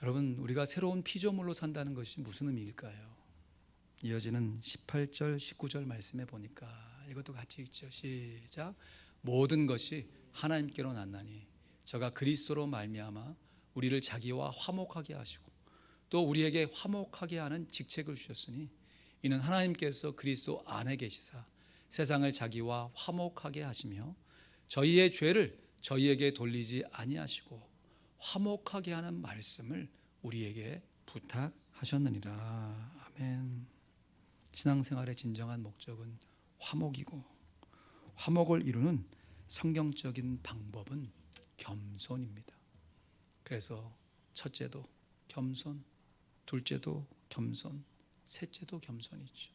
여러분, 우리가 새로운 피조물로 산다는 것이 무슨 의미일까요? 이어지는 18절 19절 말씀에 보니까 이것도 같이 읽죠. 시작. 모든 것이 하나님께로 났나니 저가 그리스도로 말미암아 우리를 자기와 화목하게 하시고 또 우리에게 화목하게 하는 직책을 주셨으니 이는 하나님께서 그리스도 안에 계시사 세상을 자기와 화목하게 하시며 저희의 죄를 저희에게 돌리지 아니하시고 화목하게 하는 말씀을 우리에게 부탁하셨느니라. 아멘. 신앙생활의 진정한 목적은 화목이고 화목을 이루는 성경적인 방법은 겸손입니다. 그래서 첫째도 겸손, 둘째도 겸손, 셋째도 겸손이죠.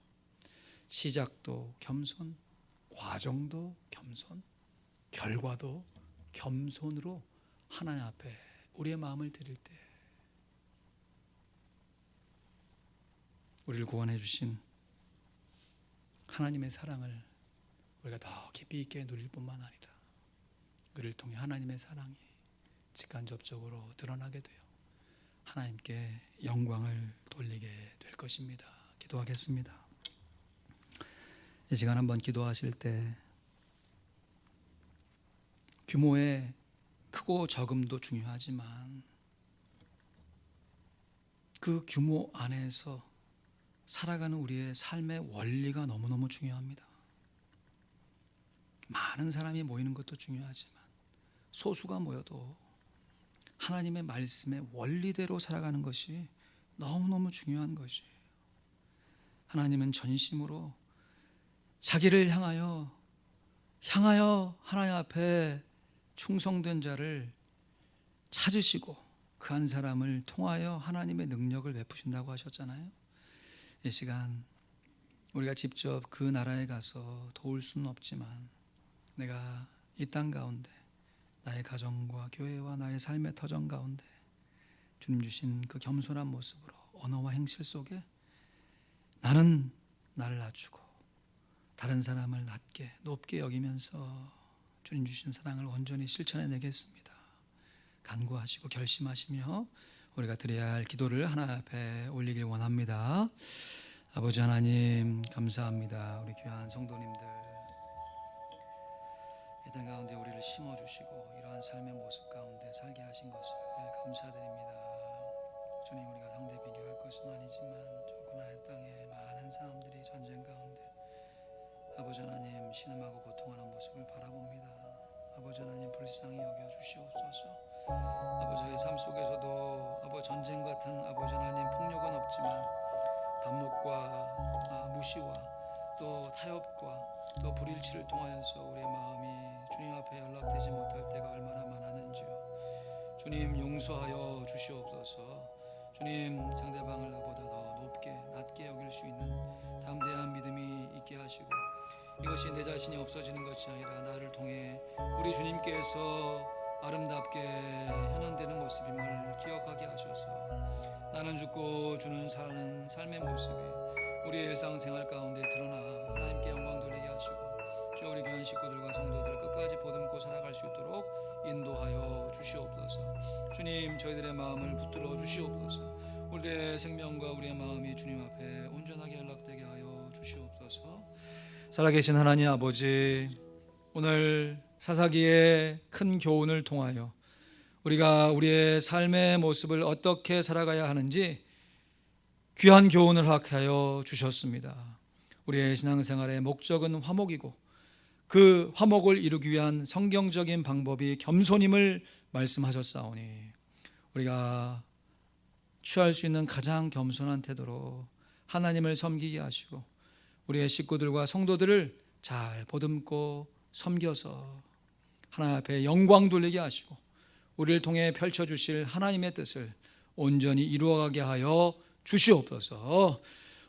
시작도 겸손, 과정도 겸손, 결과도 겸손으로 하나님 앞에 우리의 마음을 드릴 때 우리를 구원해 주신 하나님의 사랑을 우리가 더 깊이 있게 누릴 뿐만 아니라 그를 통해 하나님의 사랑이 직간접적으로 드러나게 되어 하나님께 영광을 돌리게 될 것입니다. 기도하겠습니다. 이 시간 한번 기도하실 때 규모의 크고 적음도 중요하지만 그 규모 안에서 살아가는 우리의 삶의 원리가 너무너무 중요합니다. 많은 사람이 모이는 것도 중요하지만 소수가 모여도 하나님의 말씀의 원리대로 살아가는 것이 너무너무 중요한 것이에요. 하나님은 전심으로 자기를 향하여 하나님 앞에 충성된 자를 찾으시고 그 한 사람을 통하여 하나님의 능력을 베푸신다고 하셨잖아요. 이 시간 우리가 직접 그 나라에 가서 도울 수는 없지만 내가 이 땅 가운데 나의 가정과 교회와 나의 삶의 터전 가운데 주님 주신 그 겸손한 모습으로 언어와 행실 속에 나는 나를 낮추고 다른 사람을 낮게 높게 여기면서 주님 주신 사랑을 온전히 실천해 내겠습니다. 간구하시고 결심하시며 우리가 드려야 할 기도를 하나님 앞에 올리길 원합니다. 아버지 하나님 감사합니다. 우리 귀한 성도님들 이 땅 가운데 우리를 심어주시고 이러한 삶의 모습 가운데 살게 하신 것을 감사드립니다. 주님, 우리가 상대 비교할 것은 아니지만 조그나 이 땅에 많은 사람들이 전쟁 가운데 아버지 하나님 신음하고 고통하는 모습을 바라봅니다. 아버지 하나님 불쌍히 여겨 주시옵소서. 아버지의 삶 속에서도 아버지 전쟁 같은 아버지 하나님 폭력은 없지만 반목과 무시와 또 타협과 또 불일치를 통하여서 우리의 마음이 주님 앞에 연락되지 못할 때가 얼마나 많았는지요. 주님 용서하여 주시옵소서. 주님 상대방을 나보다 더 높게 낮게 여길 수 있는 담대한 믿음이 있게 하시고 이것이 내 자신이 없어지는 것이 아니라 나를 통해 우리 주님께서 아름답게 현현되는 모습임을 기억하게 하셔서 나는 죽고 주는 사는 삶의 모습이 우리의 일상생활 가운데 드러나 하나님께 영광 돌리게 하시고 저 우리 교한 식구들과 성도들 끝까지 보듬고 살아갈 수 있도록 인도하여 주시옵소서. 주님 저희들의 마음을 붙들어 주시옵소서. 우리의 생명과 우리의 마음이 주님 앞에 온전하게 연락되게 하여 주시옵소서. 살아계신 하나님 아버지, 오늘 사사기의 큰 교훈을 통하여 우리가 우리의 삶의 모습을 어떻게 살아가야 하는지 귀한 교훈을 허락하여 주셨습니다. 우리의 신앙생활의 목적은 화목이고 그 화목을 이루기 위한 성경적인 방법이 겸손임을 말씀하셨사오니 우리가 취할 수 있는 가장 겸손한 태도로 하나님을 섬기게 하시고 우리의 식구들과 성도들을 잘 보듬고 섬겨서 하나님 앞에 영광 돌리게 하시고 우리를 통해 펼쳐주실 하나님의 뜻을 온전히 이루어가게 하여 주시옵소서.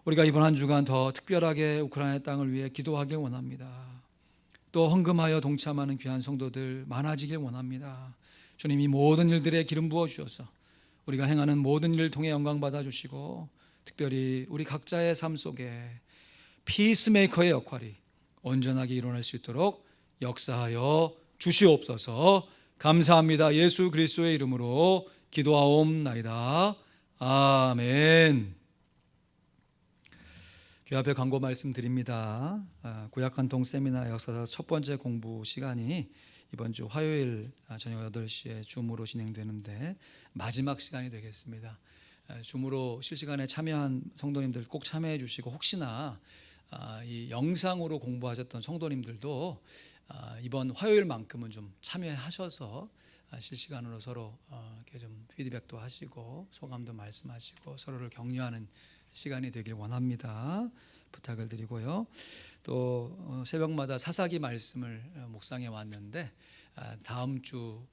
우리가 이번 한 주간 더 특별하게 우크라이나 땅을 위해 기도하길 원합니다. 또 헌금하여 동참하는 귀한 성도들 많아지길 원합니다. 주님이 모든 일들에 기름 부어 주셔서 우리가 행하는 모든 일을 통해 영광 받아 주시고 특별히 우리 각자의 삶 속에 피스메이커의 역할이 온전하게 일어날 수 있도록 역사하여 주시옵소서. 감사합니다. 예수 그리스도의 이름으로 기도하옵나이다. 아멘. 교회 앞에 광고 말씀드립니다. 구약한통 세미나 역사사 첫 번째 공부 시간이 이번 주 화요일 저녁 8시에 줌으로 진행되는데 마지막 시간이 되겠습니다. 줌으로 실시간에 참여한 성도님들 꼭 참여해 주시고 혹시나 이 영상으로 공부하셨던 성도님들도 이번 화요일만큼은 좀 참여하셔서 실시간으로 서로 이렇게 좀 피드백도 하시고 소감도 말씀하시고 서로를 격려하는 시간이 되길 원합니다. 부탁을 드리고요. 또 새벽마다 사사기 말씀을 묵상해 왔는데 다음 주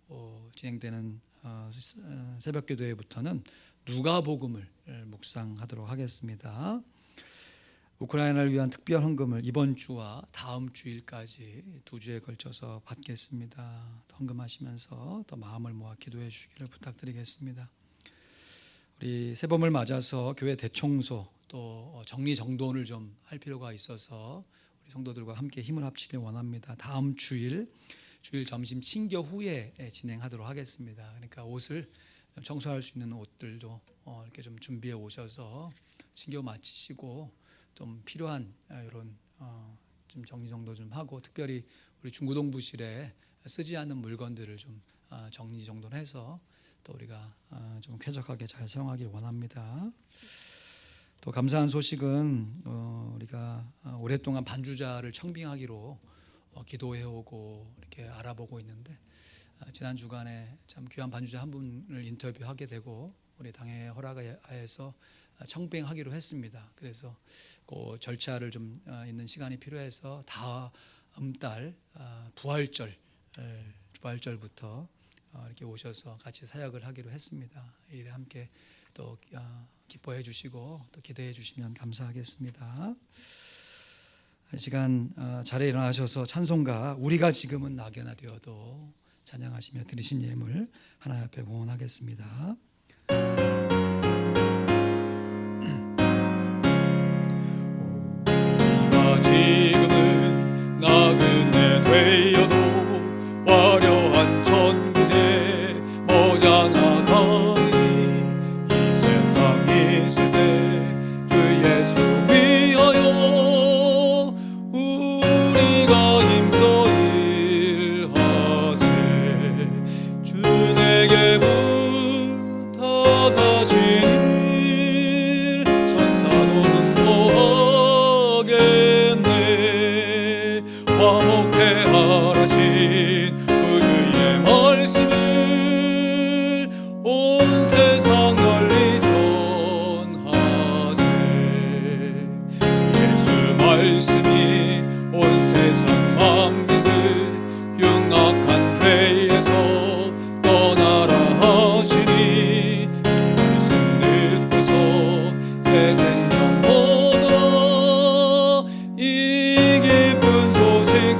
진행되는 새벽 기도회부터는 누가복음을 묵상하도록 하겠습니다. 우크라이나를 위한 특별 헌금을 이번 주와 다음 주일까지 2주에 걸쳐서 받겠습니다. 헌금하시면서 더 마음을 모아 기도해 주시기를 부탁드리겠습니다. 우리 새봄을 맞아서 교회 대청소 또 정리정돈을 좀 할 필요가 있어서 우리 성도들과 함께 힘을 합치길 원합니다. 다음 주일 점심 친교 후에 진행하도록 하겠습니다. 그러니까 옷을 청소할 수 있는 옷들도 이렇게 좀 준비해 오셔서 친교 마치시고 좀 필요한 이런 좀 정리정돈 좀 하고 특별히 우리 중고동부실에 쓰지 않는 물건들을 좀 정리정돈해서 또 우리가 좀 쾌적하게 잘 사용하길 원합니다. 또 감사한 소식은 우리가 오랫동안 반주자를 청빙하기로 기도해오고 이렇게 알아보고 있는데 지난 주간에 참 귀한 반주자 한 분을 인터뷰하게 되고 우리 당의 허락하에서 청빙하기로 했습니다. 그래서 그 절차를 좀 있는 시간이 필요해서 다음 달 부활절부터 이렇게 오셔서 같이 사역을 하기로 했습니다. 이 일에 함께 또 기뻐해 주시고 또 기대해 주시면 감사하겠습니다. 이 시간 자리에 일어나셔서 찬송가 우리가 지금은 낙연화 되어도 찬양하시며 드리신 예물 하나님 앞에 공헌하겠습니다. 우리가 지금은 나그네 되어도 화려한 천국에 모자나다니 이 세상 있을 때 주 예수 위하여 우리가 힘써 일하세 주 내게 부탁하신 일 천사도 응모하겠네 화목해 하라신 그 주의 말씀을 온 세상 널리 전하세 주 예수 말씀이 온 세상 만민들 흉악한 죄에서 떠나라 하시니 이 말씀 듣고서 새 생명 얻으라 이 기쁜 소식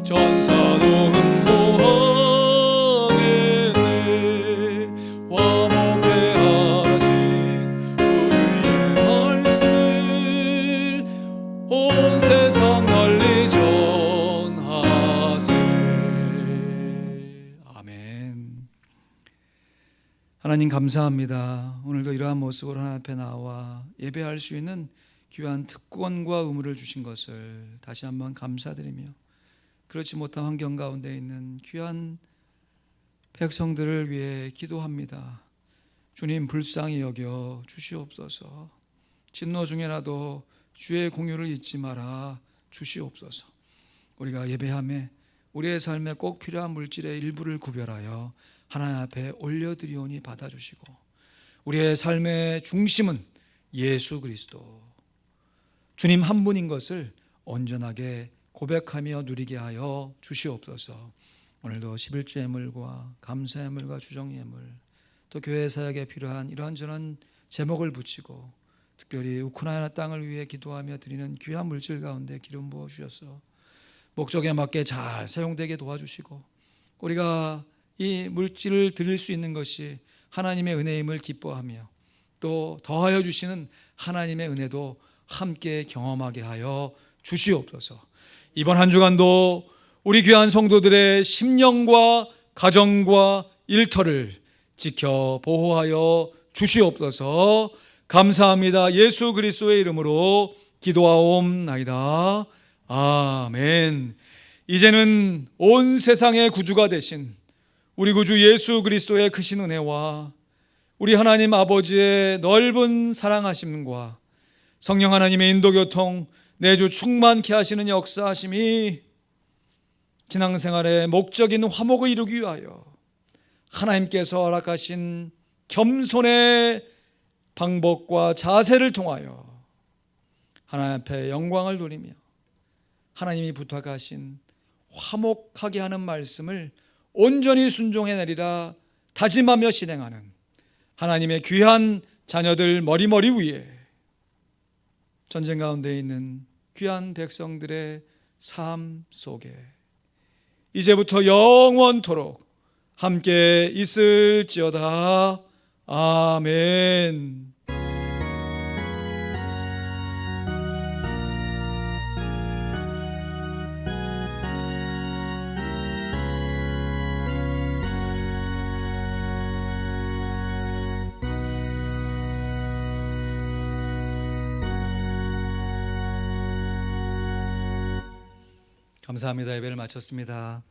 전사도 흠모하겠네. 화목해 하신 우주의 말씀을 온 세상 널리 전하세. 아멘. 하나님 감사합니다. 오늘도 이러한 모습으로 하나님 앞에 나와 예배할 수 있는 귀한 특권과 의무를 주신 것을 다시 한번 감사드리며, 그렇지 못한 환경 가운데 있는 귀한 백성들을 위해 기도합니다. 주님 불쌍히 여겨 주시옵소서. 진노 중에라도 주의 공유를 잊지 마라 주시옵소서. 우리가 예배함에 우리의 삶에 꼭 필요한 물질의 일부를 구별하여 하나님 앞에 올려드리오니 받아주시고, 우리의 삶의 중심은 예수 그리스도 주님 한 분인 것을 온전하게 고백하며 누리게 하여 주시옵소서. 오늘도 11조 예물과 감사 예물과 주정 예물, 또 교회 사역에 필요한 이러한저러한 제목을 붙이고 특별히 우크라이나 땅을 위해 기도하며 드리는 귀한 물질 가운데 기름 부어 주셔서 목적에 맞게 잘 사용되게 도와주시고, 우리가 이 물질을 드릴 수 있는 것이 하나님의 은혜임을 기뻐하며 또 더하여 주시는 하나님의 은혜도 함께 경험하게 하여 주시옵소서. 이번 한 주간도 우리 귀한 성도들의 심령과 가정과 일터를 지켜 보호하여 주시옵소서. 감사합니다. 예수 그리스도의 이름으로 기도하옵나이다. 아멘. 이제는 온 세상의 구주가 되신 우리 구주 예수 그리스도의 크신 은혜와 우리 하나님 아버지의 넓은 사랑하심과 성령 하나님의 인도교통 내주 충만케 하시는 역사하심이 신앙생활의 목적인 화목을 이루기 위하여 하나님께서 허락하신 겸손의 방법과 자세를 통하여 하나님 앞에 영광을 돌리며 하나님이 부탁하신 화목하게 하는 말씀을 온전히 순종해내리라 다짐하며 실행하는 하나님의 귀한 자녀들 머리머리 위에 전쟁 가운데 있는 귀한 백성들의 삶 속에 이제부터 영원토록 함께 있을지어다. 아멘. 감사합니다. 예배를 마쳤습니다.